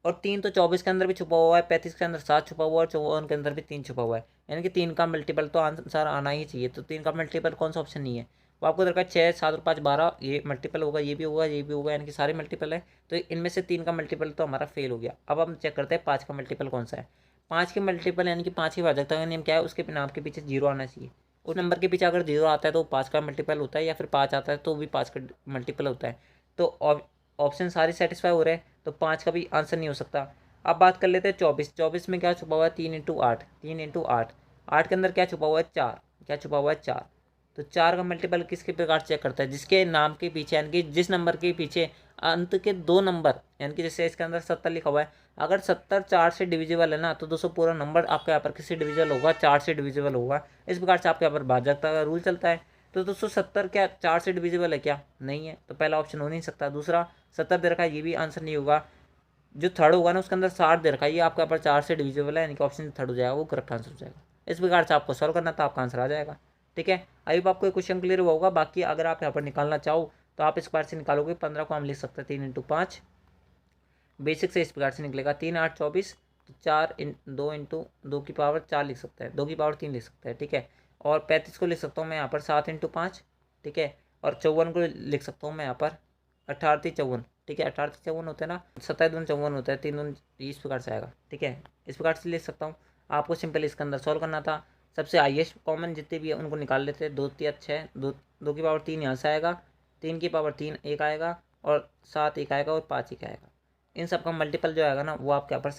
और 3 तो 24 के अंदर भी छुपा हुआ है, 35 के अंदर 7 छुपा हुआ है और 54 के अंदर भी 3 छुपा हुआ है, यानी कि 3 का मल्टीपल तो आंसर आना ही चाहिए। तो 3 का मल्टीपल कौन सा ऑप्शन नहीं है, वो आपको दरकार 6, 7 और 5 12, ये मल्टीपल होगा, ये भी होगा, ये भी होगा, यानी कि सारे मल्टीपल है। तो इनमें से 3 का मल्टीपल तो हमारा फेल हो गया। अब हम चेक करते हैं 5 का मल्टीपल कौन सा है। 5 के मल्टीपल यानी कि 5 की भाजकता का नियम क्या है, उसके नाम के पीछे 0 आना चाहिए। उस नंबर के पीछे अगर 0 आता है तो 5 का मल्टीपल होता है, या फिर 5 आता है तो भी 5 का मल्टीपल होता है। तो ऑप्शन सारे सेटिस्फाई हो रहे हैं, तो 5 का भी आंसर नहीं हो सकता। अब बात कर लेते हैं 24 में क्या छुपा हुआ है, 3×8, 3×8, 8 के अंदर क्या छुपा हुआ है, 4, क्या छुपा हुआ है, 4। तो 4 का मल्टीपल किसके प्रकार चेक करता है, जिसके नाम के पीछे यानी कि जिस नंबर के पीछे अंत के 2 नंबर, यानी कि जैसे इसके अंदर 70 लिखा हुआ है, अगर 70 4 से डिविजिबल है ना, तो दोस्तों पूरा नंबर आपका यहाँ पर किससे डिविजिबल होगा, 4 से डिविजिबल होगा। इस प्रकार से आपके यहाँ पर भाजकता का रूल चलता है। तो दोस्तों 70 क्या 4 से डिविजिबल है, क्या नहीं है, तो पहला ऑप्शन हो नहीं सकता। दूसरा 70 दे रखा है, ये भी आंसर नहीं होगा। जो थर्ड होगा ना उसके अंदर 60 दे रखा है, ये आपका यहाँ पर 4 से डिविजिबल है, यानी कि ऑप्शन थर्ड हो जाएगा, वो करेक्ट आंसर हो जाएगा। इस प्रकार से आपको सॉल्व करना था, आपका आंसर आ जाएगा। ठीक है, अभी आपको एक क्वेश्चन क्लियर हुआ होगा। बाकी अगर आप यहाँ पर निकालना चाहो तो आप इस प्रकार से निकालोगे, 15 को हम लिख सकते हैं 3×5, बेसिक से इस प्रकार से निकलेगा 3 8 24, तो 2 × 2 लिख सकते हैं, 2 की पावर 3 लिख सकते हैं। ठीक है, और 35 को लिख सकता हूँ मैं यहाँ पर 7×5। ठीक है, और 54 को लिख सकता हूँ मैं यहाँ पर 18×3 = 54। ठीक है, 18×3 होते हैं ना, 27×2 = 54 होता है, 3 इस प्रकार से आएगा। ठीक है, इस प्रकार से लिख सकता हूँ। आपको सिंपल इसके अंदर सॉल्व करना था, सबसे हाईएस्ट कॉमन जितने भी है उनको निकाल लेते हैं। 2 3 6, 2 की पावर 3 यहाँ से आएगा, 3 की पावर 3 एक आएगा, और 7 एक आएगा, और 5 एक आएगा। इन सब का मल्टीपल जो आएगा ना, वो आपके यहाँ पर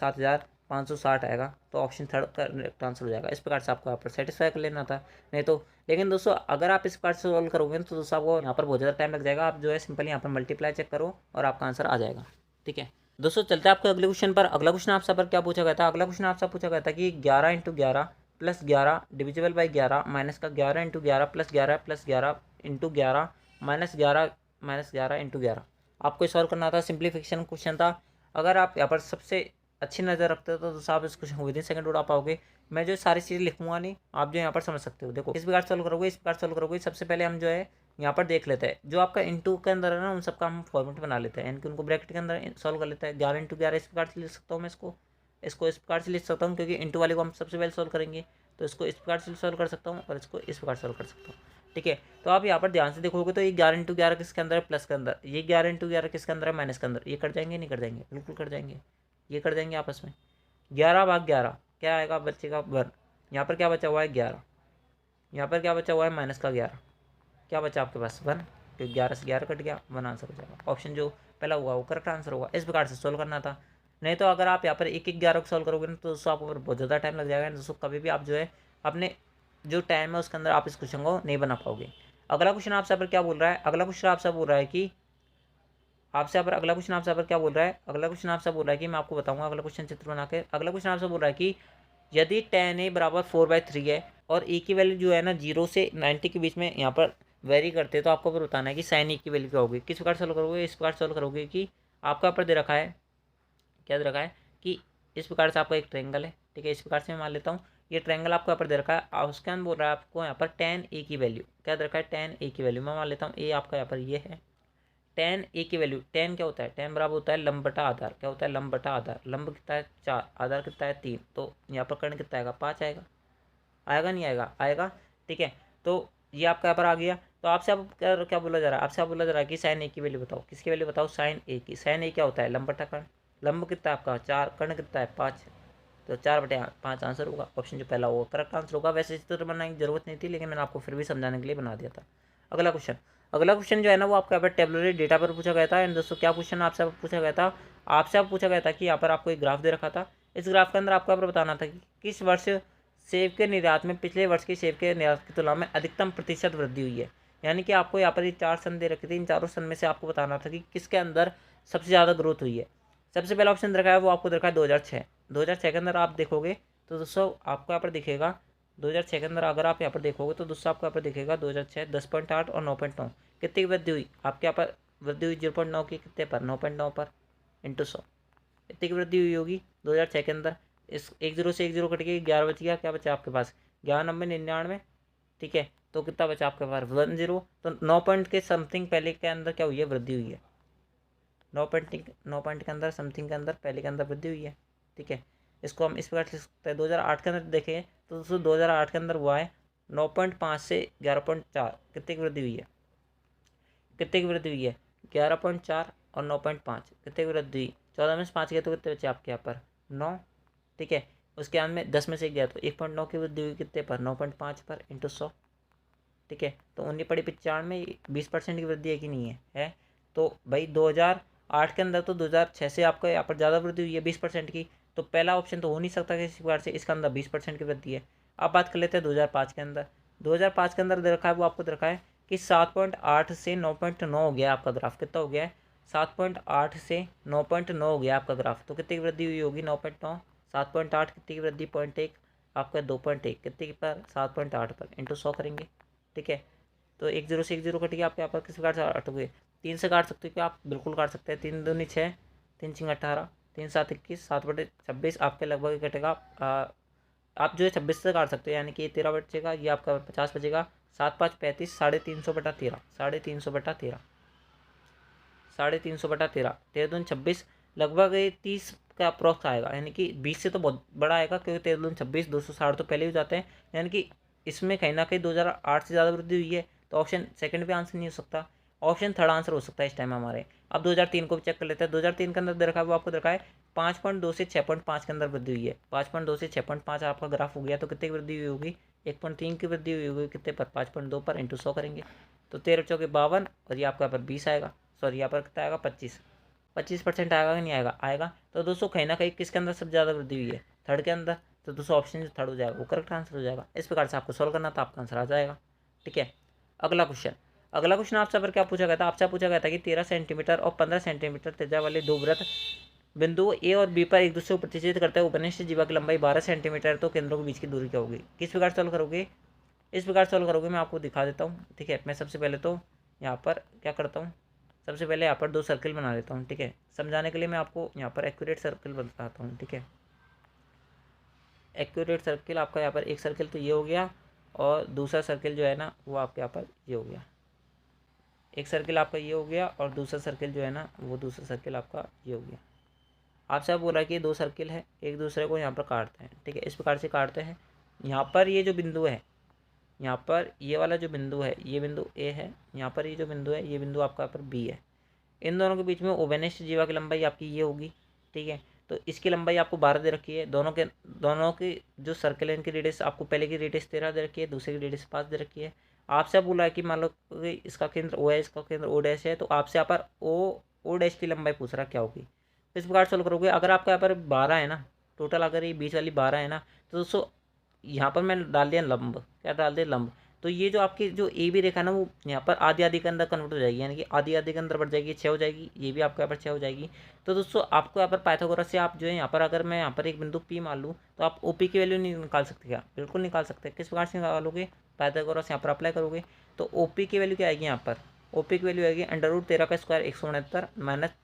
560 आएगा, तो ऑप्शन थर्ड करेक्ट आंसर हो जाएगा। इस प्रकार से आपको यहाँ पर सेटिस्फाई कर लेना था, नहीं तो। लेकिन दोस्तों अगर आप इस प्रकार से सॉल्व करोगे तो दोस्तों आपको यहाँ पर बहुत ज़्यादा टाइम लग जाएगा। आप जो है सिंपली यहाँ पर मल्टीप्लाई चेक करो और आपका आंसर आ जाएगा। ठीक है दोस्तों, चलते हैं आपके अगले क्वेश्चन पर। अगला क्वेश्चन आपसे पर क्या पूछा गया था? अगला क्वेश्चन आपसे पूछा गया था कि 11 into 11 plus 11 divisible by 11 minus का 11 into 11 plus 11 into 11 minus 11 into 11। आपको सॉल्व करना था, सिंप्लीफिकेशन क्वेश्चन था। अगर आप यहाँ पर सबसे अच्छी नज़र रखते हो तो दोस्तों आप इस क्वेश्चन को विदिन सेकंड उड़ा पाओगे। मैं जो सारी चीज़ें लिखूंगा नहीं, आप जो यहाँ पर समझ सकते हो। देखो इस प्रकार सॉल्व करोगे, इस प्रकार सॉल्व करोगे। सबसे पहले हम जो है यहाँ पर देख लेते हैं, जो आपका इंटू के अंदर है ना, उन सबका हम फॉर्मेट बना लेते हैं, यानी कि उनको ब्रैकेट के अंदर सॉल्व कर लेते हैं। 11 इंटू 11 इस प्रकार से लिख सकता हूँ मैं, इसको इस प्रकार से लिख सकता हूँ, क्योंकि इंटू वाले को हम सबसे पहले सॉल्व करेंगे। तो इसको इस प्रकार से सॉल्व कर सकता हूँ और इसको इस प्रकार सॉल्व कर सकता हूँ। ठीक है, तो आप यहाँ पर ध्यान से देखोगे तो ये 11 इंटू 11 किसके अंदर है? प्लस के अंदर। ये 11 इंटू 11 किसके अंदर है? माइनस के अंदर। ये कट जाएंगे? नहीं कट जाएंगे, बिल्कुल कट जाएंगे, ये कट जाएंगे आपस में। 11/11 क्या आएगा? बचेगा 1। यहाँ पर क्या बचा हुआ है? 11। यहाँ पर क्या बचा हुआ है? माइनस का 11। क्या बचा आपके पास? 1, क्योंकि 11 से 11 कट गया, 1 आंसर हो जाएगा। ऑप्शन जो पहला हुआ वो करेक्ट आंसर होगा। इस प्रकार से सोल्व करना था, नहीं तो अगर आप यहाँ पर 1-1-11 को सोल्व करोगे ना तो दोस्तों आपको बहुत ज़्यादा टाइम लग जाएगा। दोस्तों कभी भी आप जो है अपने जो टाइम है उसके अंदर आप इस क्वेश्चन को नहीं बना पाओगे। अगला क्वेश्चन आपसे यहाँ पर क्या बोल रहा है? अगला क्वेश्चन आपसे बोल रहा है कि आपसे यहाँ पर अगला क्वेश्चन आपसे यहाँ पर क्या बोल रहा है? अगला क्वेश्चन आपसे बोल रहा है कि मैं आपको बताऊंगा अगला क्वेश्चन चित्र बना के। अगला क्वेश्चन आपसे बोल रहा है कि यदि tan a बराबर 4/3 है और a की वैल्यू जो है ना 0 से 90 के बीच में यहाँ पर वेरी करते हैं, तो आपको फिर बताना है कि sin a की वैल्यू क्या होगी। किस प्रकार सॉल्व करोगे? इस प्रकार सॉल्व करोगे कि आपका पर दे रखा है, क्या दे रखा है कि इस प्रकार से आपका एक ट्रायंगल है। ठीक है, इस प्रकार से मैं मान लेता हूँ ये ट्रायंगल आपको यहाँ पर दे रखा है। उसके अंदर बोल रहा है आपको यहाँ पर tan a की वैल्यू क्या दे रखा है? tan a की वैल्यू मैं मान लेता हूँ a आपका यहाँ पर ये है। tan a की वैल्यू, tan क्या होता है? tan बराबर होता है लंब बटा आधार। क्या होता है? लंब बटा आधार। लंब कितना है? 4, आधार कितना है? 3। तो यहाँ पर कर्ण कितना आएगा? 5 आएगा। आएगा नहीं आएगा? आएगा। ठीक है, तो ये आपका यहाँ पर आ गया। तो आपसे अब क्या बोला जा रहा है? आपसे आप बोला जा रहा है कि साइन ए की वैल्यू बताओ। किसकी वैल्यू बताओ? साइन ए की। साइन ए क्या होता है? लंब बटा कर्ण। लंब कितना है आपका? 4, कर्ण कितना है? 5। तो 4/5 आंसर होगा। ऑप्शन जो पहला होगा करेक्ट आंसर होगा। वैसे चित्र बनाने की जरूरत नहीं थी, लेकिन मैंने आपको फिर भी समझाने के लिए बना दिया था। अगला क्वेश्चन जो है ना वो आपका यहाँ पर टेबुलरी डेटा पर पूछा गया था। एंड दोस्तों क्या क्वेश्चन आपसे पूछा गया था? आपसे आप पूछा गया था कि यहाँ पर आपको एक ग्राफ दे रखा था। इस ग्राफ के अंदर आपको यहाँ पर बताना था कि किस वर्ष सेब के निर्यात में पिछले वर्ष की सेब के निर्यात की तुलना में अधिकतम प्रतिशत वृद्धि हुई है। यानी कि आपको यहाँ पर ये 4 सन दे रखे थे, इन चारों सन में से आपको बताना था कि किसके अंदर सबसे ज़्यादा ग्रोथ हुई है। सबसे पहला ऑप्शन रखा है वो आपको रखा है 2006। 2006 के अंदर आप देखोगे तो दोस्तों आपको यहाँ पर दिखेगा 2006 के अंदर अगर आप यहाँ पर देखोगे तो दोस्तों आपको यहाँ पर दिखेगा 2006 10.8 और 9.9 कितनी की वृद्धि हुई? आपके यहाँ पर वृद्धि हुई 0.9 की, कितने पर? 9.9 पर इंटू 100 इतनी की वृद्धि हुई होगी 2006 के अंदर। इस 10 से 10 कट के 11 बच गया। क्या बचा आपके पास? 11 90 99। ठीक है, तो कितना बचा आपके पास? 10। तो 9 पॉइंट के समथिंग पहले के अंदर क्या हुई है? वृद्धि हुई है। 9 पॉइंट के अंदर समथिंग के अंदर पहले के अंदर वृद्धि हुई है। ठीक है, इसको हम इस प्रकार लिख सकते हैं। 2008 के अंदर देखें तो दोस्तों 2008 के अंदर हुआ है 9.5 से 11.4 कितने की वृद्धि हुई है? कितने की वृद्धि हुई है? 11.4 और 9.5 कितने की वृद्धि हुई? 14 में से 5 गया तो कितने बचे आपके यहाँ पर? 9। ठीक है, उसके बाद में 10 में से 1 गया तो 1.9 की वृद्धि हुई कितने पर? 9.5 पर इंटू 100। ठीक है, तो 19/95 में 20% की वृद्धि है कि नहीं है? तो भाई 2008 के अंदर तो 2006 से आपको यहाँ पर ज़्यादा वृद्धि हुई है 20% की। तो पहला ऑप्शन तो हो नहीं सकता किसी प्रकार से, इसके अंदर 20% की वृद्धि है। अब बात कर लेते हैं 2005 के अंदर। 2005 के अंदर दे रखा है वो आपको दे रखा है कि 7.8 से 9.9 हो गया आपका ग्राफ। कितना हो गया है? 7.8 से 9.9 हो गया आपका ग्राफ। तो कितनी की वृद्धि हुई होगी? 9.9। 7.8 कितनी की वृद्धि? 0.1 आपका 2.1 कितने पर? 7.8 पर इंटू 100 करेंगे। ठीक है, तो 10 से 10 कट गया आपके यहाँ पर। किस प्रकार से काटोगे? 3 से काट सकते हो क्या आप? बिल्कुल काट सकते हैं। 3 दूनी 6, 3 6 18, 3 7 21, 7/26 आपके लगभग ही कटेगा। आप जो है 26 से काट सकते हो, यानी कि ये 13 बचेगा, ये आपका 50 बचेगा। 7 5 35, 350/13, 350/13, 350/13, 13 दूनी 26, लगभग ये 30 का अप्रॉक्स आएगा। यानी कि 20 से तो बहुत बड़ा आएगा, क्योंकि 13 दूनी 26, 260 तो पहले ही हो जाते हैं। यानी कि इसमें कहीं ना कहीं 2008 से ज़्यादा वृद्धि हुई है। तो ऑप्शन सेकंड पे आंसर नहीं हो सकता, ऑप्शन थर्ड आंसर हो सकता है इस टाइम हमारे। अब 2003 को भी चेक कर लेते हैं। 2003 के अंदर दे रखा है वो आपको दे रखा है 5.2 से 6.5 के अंदर वृद्धि हुई है। 5.2 से 6.5 आपका ग्राफ हो गया, तो कितने की वृद्धि हुई होगी? 1.3 की वृद्धि हुई होगी। कितने पर? 5.2 पर इंटू 100 करेंगे तो 13 चौके 52 और ये आपका पर 20 आएगा। सॉरी यहाँ पर कितना आएगा? 25। 25% आएगा कि नहीं आएगा, आएगा। तो दोस्तों कहीं ना कहीं किसके अंदर सबसे ज़्यादा वृद्धि हुई है, थर्ड के अंदर। तो दोस्तों ऑप्शन जो थर्ड हो जाएगा वो करेक्ट आंसर हो जाएगा। इस प्रकार से आपको सॉल्व करना था, आपका आंसर आ जाएगा। ठीक है, अगला क्वेश्चन आपसे पर क्या पूछा गया था, आपसे पूछा गया था कि 13 सेंटीमीटर और 15 सेंटीमीटर त्रिज्या वाले दो वृत्त बिंदु ए और बी पर एक दूसरे को प्रतिच्छेद करते हैं, उपनिष्ठ जीवा की लंबाई 12 सेंटीमीटर, तो केंद्रों के बीच की दूरी क्या होगी। किस प्रकार सॉल्व करोगे, इस प्रकार सॉल्व करोगे मैं आपको दिखा देता हूँ। ठीक है, मैं सबसे पहले तो यहाँ पर क्या करता हूँ, सबसे पहले यहाँ पर दो सर्किल बना लेता हूँ। ठीक है, समझाने के लिए मैं आपको यहाँ पर एक्यूरेट सर्किल बताता हूँ। ठीक है, एक्यूरेट सर्किल आपका यहाँ पर एक सर्किल तो ये हो गया, और दूसरा सर्किल जो है ना वो आपके यहाँ पर ये हो गया। एक सर्किल आपका ये हो गया और दूसरा सर्किल जो है ना वो दूसरा सर्किल आपका ये हो गया। आपसे आप बोला कि दो सर्किल है, एक दूसरे को यहाँ पर काटते हैं। ठीक है, इस प्रकार से काटते हैं। यहाँ पर ये जो बिंदु है, यहाँ पर ये वाला जो बिंदु है ये बिंदु ए है, यहाँ पर ये जो बिंदु है ये बिंदु आपका यहाँ पर बी है। इन दोनों के बीच में ओवेनिस्ट जीवा की लंबाई आपकी ये होगी। ठीक है, तो इसकी लंबाई आपको 12 दे रखी है। दोनों की जो सर्कल है इनकी रेडियस आपको पहले की रेडियस 13 दे रखी है, दूसरे की रेडियस 5 दे रखी है। आपसे बोला है कि मान लो कि इसका केंद्र ओ है, इसका केंद्र ओ डैश है, तो आपसे यहाँ पर ओ डैश की लंबाई पूछ रहा क्या होगी। इस प्रकार सोल्व करोगे। अगर आपका यहाँ पर 12 है ना टोटल, अगर ये बीच वाली 12 है ना, तो दोस्तों यहाँ पर मैं डाल दिया लंब, क्या डाल दिया लंब। तो ये जो आपकी जो ए बी रेखा ना वो यहाँ पर आधी आधी के अंदर कन्वर्ट हो जाएगी, यानी कि आधी आधी के अंदर बढ़ जाएगी, 6 हो जाएगी। ये भी आपको यहाँ पर 6 हो जाएगी। तो दोस्तों आपको यहाँ पर पाइथागोरस से आप जो है यहाँ पर अगर मैं यहाँ पर एक बिंदु पी मान लूँ तो आप ओपी की वैल्यू नहीं निकाल सकते क्या, बिल्कुल निकाल सकते। किस प्रकार से निकालोगे, पाइथागोरस यहाँ पर अप्लाई करोगे तो ओपी की वैल्यू क्या आएगी, यहाँ पर ओपी की वैल्यू आएगी √13 का स्क्वायर 169 माइनस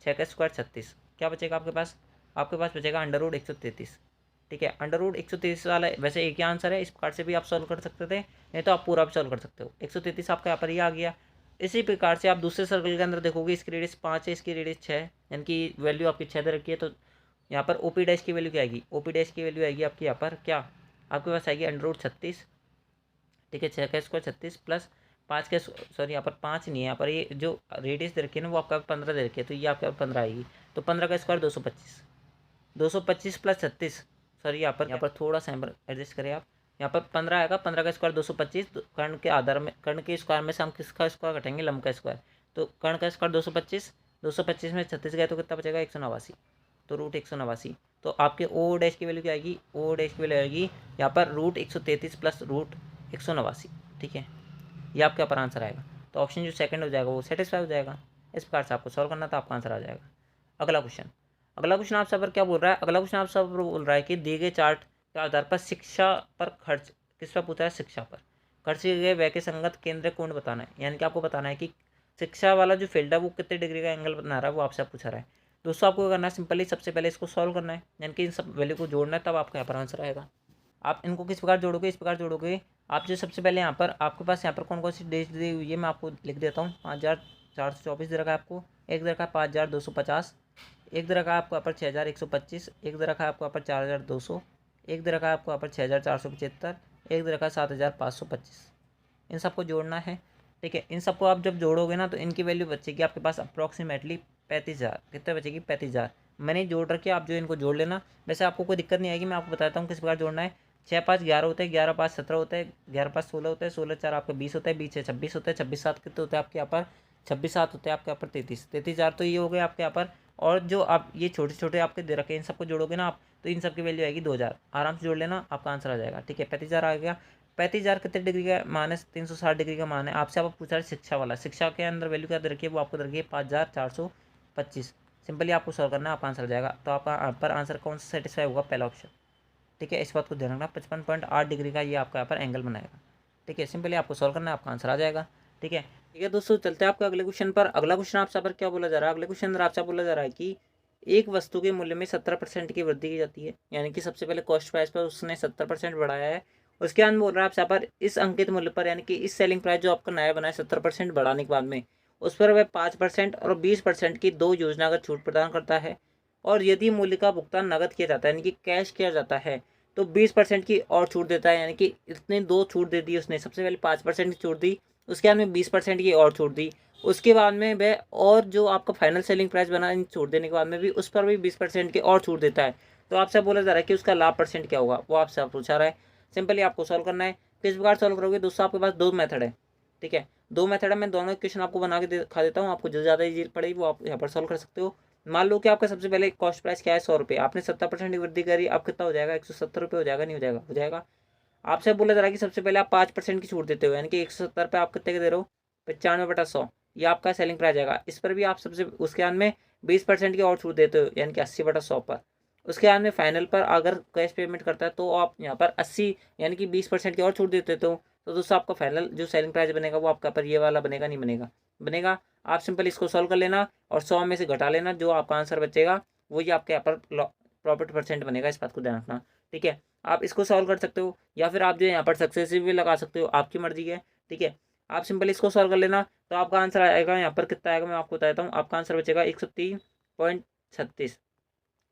6 का स्क्वायर 36। क्या बचेगा आपके पास, आपके पास बचेगा √133। ठीक है, √133 वाला वैसे एक ही आंसर है, इस प्रकार से भी आप सॉल्व कर सकते थे, नहीं तो आप पूरा भी सॉल्व कर सकते हो। 133 आपका यहाँ पर ये आ गया। इसी प्रकार से आप दूसरे सर्कल के अंदर देखोगे, इसकी रेडियस 5 है, इसकी रेडियस 6 है, यानी कि वैल्यू आपकी 6 दे रखी है। तो यहाँ पर ओपी डैश की वैल्यू क्या आएगी, ओपी डैश की वैल्यू आएगी आपकी यहाँ पर क्या, आपके पास आएगी √36। ठीक है, 6 का स्क्वायर 36 प्लस 5 के, सॉरी यहाँ पर 5 नहीं है, यहाँ पर ये जो रेडियस दे रखी है ना वो आपका 15 दे रखी है, तो ये आपके 15 आएगी। तो 15 का स्क्वायर 225, 225 प्लस 36, सॉरी यहाँ पर थोड़ा सा एडजस्ट करें आप, यहाँ पर 15 आएगा, 15 का स्क्वायर 225, कर्ण के आधार में, कर्ण के स्क्वायर में से हम किसका स्क्वायर घटेंगे, लंब का स्क्वायर। तो कर्ण का स्क्वायर 225, 225 में 36 गए तो कितना बचेगा 189, तो √189। तो आपके ओ डैश की वैल्यू क्या आएगी, ओ डैश की वैल्यू आएगी यहाँ पर √133 प्लस √189। ठीक है, ये आपके ऊपर आंसर आएगा। तो ऑप्शन जो सेकंड हो जाएगा वो सेटिस्फाई हो जाएगा। इस प्रकार से आपको सॉल्व करना था, आपका आंसर आ जाएगा। अगला क्वेश्चन आपसे पर क्या बोल रहा है, अगला क्वेश्चन आपसे बोल रहा है कि दिए गए चार्ट के आधार पर शिक्षा पर खर्च, किस पर पूछा है, शिक्षा पर खर्च किए गए व्यय के संगत केंद्र कोण बताना है। यानी कि आपको बताना है कि शिक्षा वाला जो फील्ड है वो कितने डिग्री का एंगल बना रहा है, वो आपसे पूछा रहा है। दोस्तों आपको करना है सिंपली, सबसे पहले इसको सॉल्व करना है, यानी कि इन सब वैल्यू को जोड़ना है, तब आपका यहाँ पर आंसर आएगा। आप इनको किस प्रकार जोड़ोगे, इस प्रकार जोड़ोगे आप जो सबसे पहले यहाँ पर आपके पास यहाँ पर कौन कौन सी डेज दी हुई है मैं आपको लिख देता हूँ। 5424 दे रखा है आपको, एक दे रखा है 5250, एक दे रखा है आपको यहाँ पर 6125, एक दे रखा है आपको यहाँ पर 4200, एक दे रखा है आपको यहाँ पर 6475, एक दे रखा है 7525। इन सबको जोड़ना है। ठीक है, इन सबको आप जब जोड़ोगे ना तो इनकी वैल्यू बचेगी आपके पास अप्रॉक्सीमेटली 35,000। कितने बचेगी, 35,000। मैंने जोड़ रखी है, आप जो इनको जोड़ लेना। वैसे आपको कोई दिक्कत नहीं आएगी, मैं आपको बताता हूँ किस प्रकार जोड़ना है। 6 5 11 होते हैं, 11 5 17 होते हैं, 11 5 16 होते हैं, 16 4 आपका 20 होता है, 20 6 26 होता है, 26 7 कितने होते हैं आपके यहाँ पर, 26 7 होते हैं आपके यहाँ पर 33,000। तो ये हो गए आपके यहाँ पर। और जो आप ये छोटे छोटे आपके दे रखे हैं इन सबको जोड़ोगे ना आप, तो इन सब की वैल्यू आएगी 2000। आराम से जोड़ लेना, आपका आंसर आ जाएगा। ठीक है, 35,000 आ गया। 35,000 कितने डिग्री का मान है, 360 डिग्री का मान है। आपसे आप पूछा है शिक्षा वाला, शिक्षा के अंदर वैल्यू क्या दे रखी है, वो आपको दे रखी है 5425। सिंपली आपको सॉल्व करना है, आपका आंसर आ जाएगा। तो आपका यहाँ पर आंसर कौन सा सेटिस्फाई होगा, पहला ऑप्शन। ठीक है, इस बात को ध्यान रखना, 55.8 डिग्री का ये आपका यहाँ पर एंगल बनाएगा। ठीक है, सिंपली आपको सॉल्व करना है, आपका आंसर आ जाएगा। ठीक है, ठीक है दोस्तों, चलते हैं आपके अगले क्वेश्चन पर। अगला क्वेश्चन आपसे पर क्या बोला जा रहा है, अगले क्वेश्चन अंदर आपसे बोला जा रहा है कि एक वस्तु के मूल्य में 17% की वृद्धि की जाती है। यानी कि सबसे पहले कॉस्ट प्राइस पर उसने 70% बढ़ाया है, उसके बाद बोल रहा है आपसे पर इस अंकित मूल्य पर, यानी कि इस सेलिंग प्राइस जो आपका नया बना है 70% बढ़ाने के बाद में, उस पर वह 5% और 20% की दो योजनागत छूट प्रदान करता है। और यदि मूल्य का भुगतान नकद किया जाता है, यानी कि कैश किया जाता है, तो 20% की और छूट देता है। यानी कि इतने दो छूट दे दी उसने, सबसे पहले 5% की छूट दी, उसके बाद में 20% की और छूट दी, उसके बाद में वह और जो आपका फाइनल सेलिंग प्राइस बना इन छूट देने के बाद में भी उस पर भी 20% की और छूट देता है। तो आपसे बोला जा रहा है कि उसका लाभ परसेंट क्या होगा, वो आपसे पूछा रहा है। सिंपली आपको सॉल्व करना है। किस प्रकार सॉल्व करोगे दोस्तों, आपके पास दो मेथड है। ठीक है, दो मेथड है, मैं दोनों इक्वेशन आपको बना के दिखा देता हूँ, आपको जो ज़्यादा ईजी पड़ेगी वो आप यहाँ पर सॉल्व कर सकते हो। मान लो कि आपका सबसे पहले कॉस्ट प्राइस क्या है, 100 रुपये, आपने 70% की वृद्धि करी, आप कितना हो जाएगा, 170 रुपये हो जाएगा, नहीं हो जाएगा, हो जाएगा। आपसे बोला जा रहा है कि सबसे पहले आप 5% की छूट देते हो, यानी कि 170 पे आप कितने के दे रहे हो, 95/100, ये आपका सेलिंग प्राइस आएगा। इस पर भी आप सबसे उसके बाद में 20% की और छूट देते हो, यानी कि 80/100 पर। उसके बाद में फाइनल पर अगर कैश पेमेंट करता है तो आप यहाँ पर 80 यानी कि 20% की और छूट देते हो, तो दोस्तों आपका फाइनल जो सेलिंग प्राइस बनेगा वो आपका पर ये वाला बनेगा, नहीं बनेगा, बनेगा। आप सिंपल इसको सॉल्व कर लेना और 100 में से घटा लेना, जो आपका आंसर बचेगा वही आपके यहाँ पर प्रॉफिट परसेंट बनेगा, इस बात को ध्यान रखना। ठीक है, आप इसको सॉल्व कर सकते हो या फिर आप जो है यहाँ पर सक्सेसिव भी लगा सकते हो, आपकी मर्जी है। ठीक है, आप सिंपल इसको सॉल्व कर लेना तो आपका आंसर आएगा यहाँ पर कितना आएगा, मैं आपको बताता हूँ। आपका आंसर बचेगा 103.36,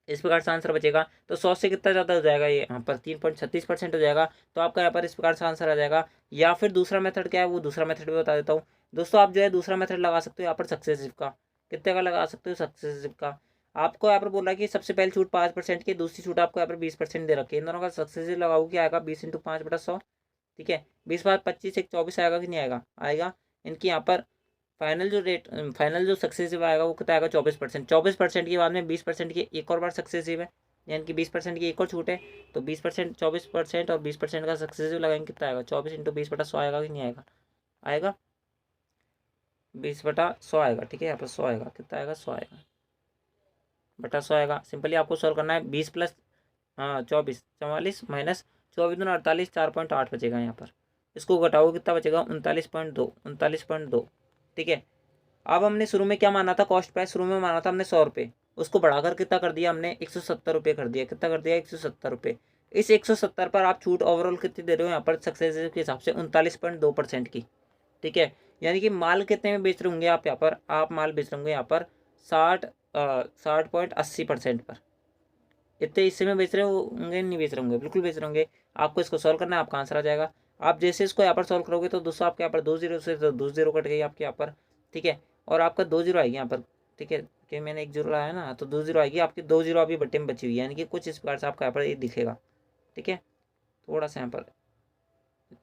इस प्रकार से आंसर बचेगा। तो 100 से कितना ज़्यादा हो जाएगा, ये यहाँ पर 3.36% हो जाएगा। तो आपका यहाँ पर इस प्रकार से आंसर आ जाएगा। या फिर दूसरा मेथड क्या है, वो दूसरा मेथड भी बता देता हूँ दोस्तों। आप जो है दूसरा मेथड लगा सकते हो यहाँ पर सक्सेसिव का, कितने का लगा सकते हो, सक्सेसिव का। आपको यहाँ पर बोल रहा है कि सबसे पहले छूट 5% की, दूसरी छूट आपको यहाँ पर 20% दे रखी है, इन दोनों का सक्सेसिव लगाओ, क्या आएगा, 20 × 5/100। ठीक है, 20 × 5 = 25, एक 24 आएगा कि नहीं आएगा, आएगा। इनकी यहाँ पर फाइनल जो रेट, फाइनल जो सक्सेसिव आएगा वो कितना आएगा, 24%। 24% के बाद में 20% की एक और बार सक्सेसिव है, यानी कि 20% की एक और छूट है। तो 20%, 24% और 20% का सक्सेसिव लगाएंगे, कितना आएगा, 24 × 20/100 आएगा कि नहीं आएगा, आएगा 20/100 आएगा। ठीक है, यहाँ पर 100 आएगा, कितना आएगा, 100 आएगा बटा 100 आएगा। सिंपली आपको सॉल्व करना है, 20 + 24, 44 माइनस 24×48, 4.8 बचेगा यहाँ पर। इसको घटाओ कितना बचेगा, 39.2, 39.2। ठीक है, अब हमने शुरू में क्या माना था, कॉस्ट प्राइस शुरू में माना था हमने 100 रुपये, उसको बढ़ाकर कितना कर दिया हमने, 170 रुपये कर दिया, कितना कर दिया, 170 रुपये। इस 170 पर आप छूट ओवरऑल कितनी दे रहे हो यहाँ पर सक्सेस के हिसाब से, 39.2% की। ठीक है, यानी कि माल कितने में बेच रहे होंगे आप यहाँ पर, आप माल बेच रहे होंगे यहाँ पर 60.80% पर। इतने हिस्से में बेच रहे होंगे, नहीं बेच रहे होंगे, बिल्कुल बेच रहे होंगे। आपको इसको सॉल्व करना है, आपका आंसर आ जाएगा। आप जैसे इसको यहाँ पर सॉल्व करोगे तो दोस्तों आपके यहाँ पर 2 0 से तो 2 0 कट गई आपके यहाँ पर। ठीक है, और आपका 2 0 आएगी यहाँ पर। ठीक है, कि मैंने 1 0 लाया ना, तो 2 0 आएगी आपकी, 2 0 अभी बट्टे में बची हुई है, यानी कि कुछ इस प्रकार से आपका यहाँ पर ये दिखेगा। ठीक है, थोड़ा सा यहाँ पर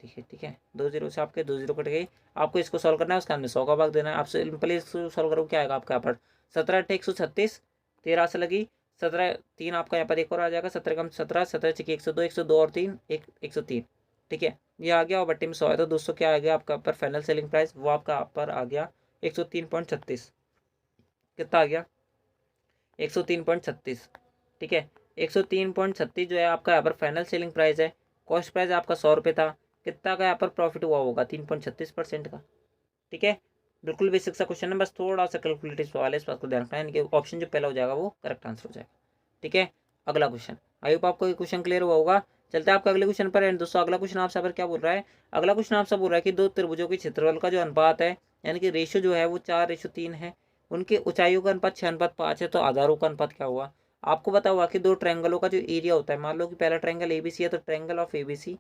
ठीक है 2 0 से आपके 2 0 कट गई। आपको इसको सॉल्व करना है, उसका हमने 100 का भाग देना है। आप सिंपली इसको सॉल्व करो, क्या आएगा आपका यहाँ पर, 17 × 136, 13 से लगी 17, 3 आपका यहाँ पर एक और आ जाएगा, 17 × 17, 17 × 102, 102 और 3 103। ठीक है, ये आ गया और बट्टे में 100 है। तो दोस्तों क्या आ गया आपका पर फाइनल सेलिंग प्राइस, वो आपका पर आ गया 103.36। कितना आ गया, 103.36। ठीक है, 103.36 जो है आपका यहाँ पर फाइनल सेलिंग प्राइस है। कॉस्ट प्राइस आपका 100 रुपये था, कितना का यहाँ पर प्रॉफिट हुआ होगा, 3.36% का। ठीक है, बिल्कुल बेसिक सा क्वेश्चन है, बस थोड़ा सा कैलकुलेटिव सवाल है, इस बात को ध्यान रखना है, यानी कि ऑप्शन जो पहला हो जाएगा वो करेक्ट आंसर हो जाएगा। ठीक है, अगला क्वेश्चन, आई होप आपको ये क्वेश्चन क्लियर हुआ होगा। चलते हैं आपका अगले क्वेश्चन पर। एंड दोस्तों अगला क्वेश्चन आपसे पर क्या बोल रहा है, अगला क्वेश्चन आपसे बोल रहा है कि दो त्रिभुजों के क्षेत्रफल का जो अनुपात है, यानी कि रेशियो जो है वो 4:3 है, उनके ऊंचाइयों का अनुपात 6:5 है, तो आधारों का अनुपात क्या हुआ। आपको पता हुआ कि दो ट्रायंगलों का जो एरिया होता है, मान लो कि पहला ट्रायंगल एबीसी है, तो ट्रायंगल ऑफ एबीसी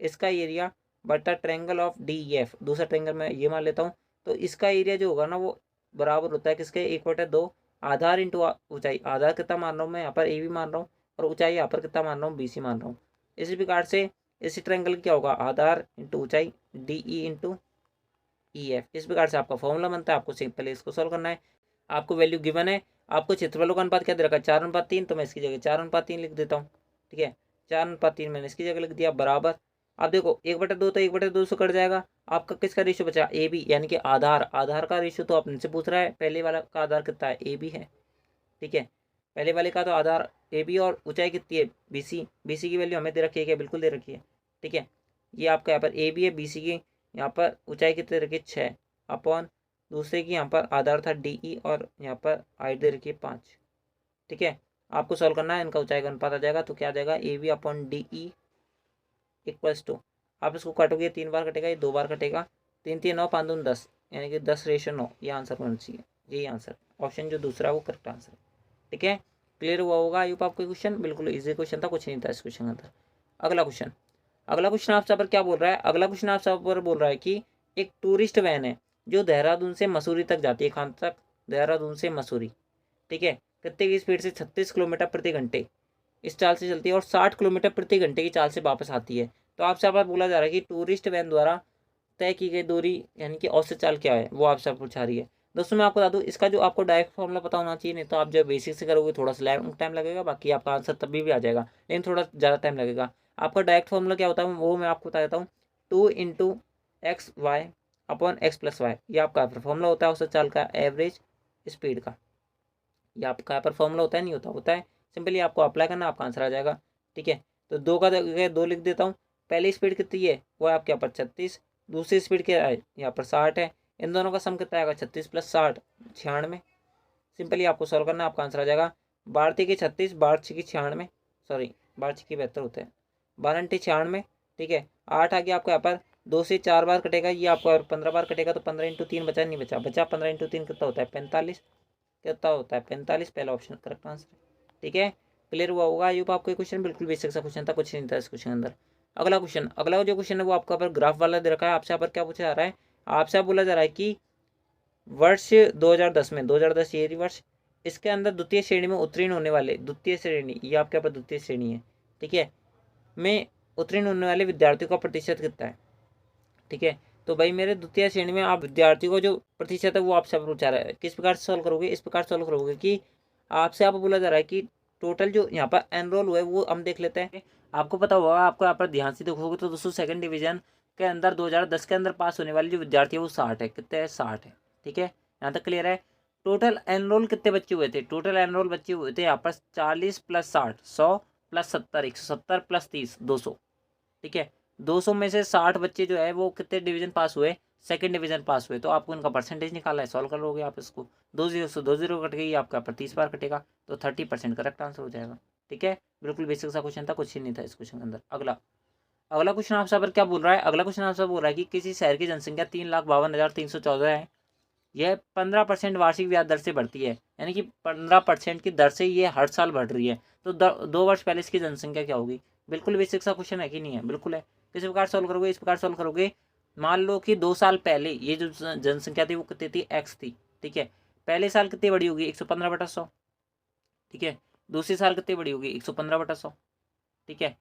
इसका एरिया बटा ट्रायंगल ऑफ डीईएफ, दूसरा ट्रायंगल मैं ये मान लेता हूँ, तो इसका एरिया जो होगा ना वो बराबर होता है किसके, 1/2 आधार इंटू ऊंचाई। आधार कितना मान रहा हूँ मैं यहाँ पर, ए बी मान रहा हूँ, और ऊंचाई यहाँ पर कितना मान रहा हूँ, BC मान रहा हूँ। इसी प्रकार से इसी ट्रायंगल क्या होगा, आधार इंटू ऊंचाई DE इंटू EF। इस प्रकार से आपका फॉर्मूला बनता है। आपको सिंपल इसको सॉल्व करना है। आपको वैल्यू गिवन है, आपको क्षेत्रफलों का अनुपात क्या दे रखा है, 4:3, तो मैं इसकी जगह 4:3 लिख देता हूँ। ठीक है, 4:3 मैंने इसकी जगह लिख दिया, बराबर। अब देखो 1/2 तो 1/2 से कट जाएगा, आपका किसका रेशियो बचा, AB, यानी कि आधार, आधार का रेशियो तो आपसे पूछ रहा है, पहले वाला का आधार कितना है, AB है। ठीक है, पहले वाले का तो आधार AB और ऊंचाई कितनी है, BC, BC की वैल्यू हमें दे रखी है क्या, बिल्कुल दे रखी है। ठीक है, ये आपका यहाँ पर AB है, BC की यहाँ पर ऊंचाई कितनी दे रखी है, 6 अपॉन दूसरे की यहाँ पर आधार था DE और यहाँ पर हाइट दे रखी है 5। ठीक है, आपको सॉल्व करना है, इनका ऊंचाई का अनुपात आ जाएगा, तो क्या आ जाएगा, AB upon DE equals to, आप इसको काटोगे 3 बार कटेगा, ये 2 बार कटेगा, 3 3 9 5 2 10, यानी कि 10:9, ये आंसर होना चाहिए, यही आंसर, ऑप्शन जो दूसरा है वो करेक्ट आंसर। ठीक है, क्लियर हुआ होगा आई होप आपको क्वेश्चन, बिल्कुल इजी क्वेश्चन था, कुछ नहीं था इस क्वेश्चन के अंदर। अगला क्वेश्चन, अगला क्वेश्चन आपसे पर क्या बोल रहा है, अगला क्वेश्चन आपसे पर बोल रहा है कि एक टूरिस्ट वैन है जो देहरादून से मसूरी तक जाती है, कहाँ तक, देहरादून से मसूरी। ठीक है, कितने की स्पीड से, 36 किलोमीटर प्रति घंटे इस चाल से चलती है, और 60 किलोमीटर प्रति घंटे की चाल से वापस आती है। तो आपसे यहाँ पर बोला जा रहा है कि टूरिस्ट वैन द्वारा तय की गई दूरी यानी कि औसत चाल क्या है वो आपसे पूछा रही है। दोस्तों मैं आपको बता दूँ, इसका जो आपको डायरेक्ट फॉर्मूला पता होना चाहिए, नहीं तो आप जब बेसिक से करोगे थोड़ा सा टाइम लगेगा, बाकी आपका आंसर तभी भी आ जाएगा, लेकिन थोड़ा ज़्यादा टाइम लगेगा। आपका डायरेक्ट फॉर्मूला क्या होता है वो मैं आपको बता देता हूँ। 2 × x y/x+y, ये आपका फॉर्मूला होता है औसत चाल का, एवरेज स्पीड का। ये आपका यहाँ पर फॉर्मूला होता है, नहीं होता है। सिंपली आपको अप्लाई करना, आपका आंसर आ जाएगा। ठीक है, तो 2 का जगह 2 लिख देता हूँ। पहली स्पीड कितनी है वो है आपके यहाँ पर 36, दूसरी स्पीड क्या है यहाँ पर 60 है। इन दोनों का सम कितना आएगा 36 + 60 96। सिंपली आपको सॉल्व करना, आपका आंसर आ जाएगा। 12 की 36, 12 की 96, सॉरी 12 की 72 होते हैं, 12 × 96। ठीक है, 8 आ गया आपको यहाँ पर, 2 से 4 बार कटेगा, ये आपको 15 बार कटेगा, तो 15 × 3 बचा, नहीं बचा, 15 × 3 कितना होता है 45, कितना होता है 45, पहला ऑप्शन करेक्ट आंसर। ठीक है, क्लियर हुआ होगा। ये आपको क्वेश्चन बिल्कुल बेसिक सा क्वेश्चन था, कुछ नहीं था इस क्वेश्चन के अंदर। अगला क्वेश्चन, अगला जो क्वेश्चन है वो आपका पर ग्राफ वाला दे रखा है। आपसे यहाँ पर क्या पूछा जा रहा है, आपसे आप बोला जा रहा है कि वर्ष 2010 में, 2010 ये वर्ष, इसके अंदर द्वितीय श्रेणी में उत्तीर्ण होने वाले, द्वितीय श्रेणी ये आपके यहाँ पर द्वितीय श्रेणी है, ठीक है, में उत्तीर्ण होने वाले विद्यार्थियों का प्रतिशत कितना है। ठीक है, तो भाई मेरे द्वितीय श्रेणी में आप विद्यार्थियों को जो प्रतिशत है वो आपसे पूछा रहा है। किस प्रकार से सॉल्व करोगे, इस प्रकार सॉल्व करोगे कि आपसे आप बोला जा रहा है कि टोटल जो यहाँ पर एनरोल हुए वो हम देख लेते हैं। आपको पता होगा, आपको यहाँ पर ध्यान से देखोगे तो दोस्तों सेकंड डिवीजन के अंदर 2010 के अंदर पास होने वाले जो विद्यार्थी है वो 60 है, कितने है 60 है। ठीक है, यहाँ तक क्लियर है। टोटल एनरोल कितने बच्चे हुए थे, टोटल एनरोल बच्चे हुए थे यहाँ पर 40 + 60, 100 + 70, 170 + 30, 200। ठीक है, 200 में से 60 बच्चे जो है वो कितने डिवीजन पास हुए, सेकंड डिवीजन पास हुए, तो आपको इनका परसेंटेज निकालना है। सॉल्व कर लोगे आप इसको, 2 0 से 2 0 कट गई, आपका पर 30 बार कटेगा, तो 30% करेक्ट आंसर हो जाएगा। ठीक है, बिल्कुल बेसिक सा क्वेश्चन था, कुछ ही नहीं था इस क्वेश्चन के अंदर। अगला अगला क्वेश्चन आपसे पर क्या बोल रहा है, अगला क्वेश्चन आपसे बोल रहा है कि किसी शहर की जनसंख्या 3,52,314 है, यह 15% वार्षिक ब्याज दर से बढ़ती है, यानी कि 15% की दर से ये हर साल बढ़ रही है, तो 2 वर्ष पहले इसकी जनसंख्या क्या होगी। बिल्कुल बेसिक सा क्वेश्चन है कि नहीं है, बिल्कुल है। किस प्रकार सॉल्व करोगे, इस प्रकार सॉल्व करोगे। मान लो कि 2 साल पहले ये जो जनसंख्या थी वो कितनी थी, एक्स थी। ठीक है, पहले साल कितनी बड़ी होगी 115/100। ठीक है, दूसरी साल कितनी बड़ी होगी 115/100। ठीक है,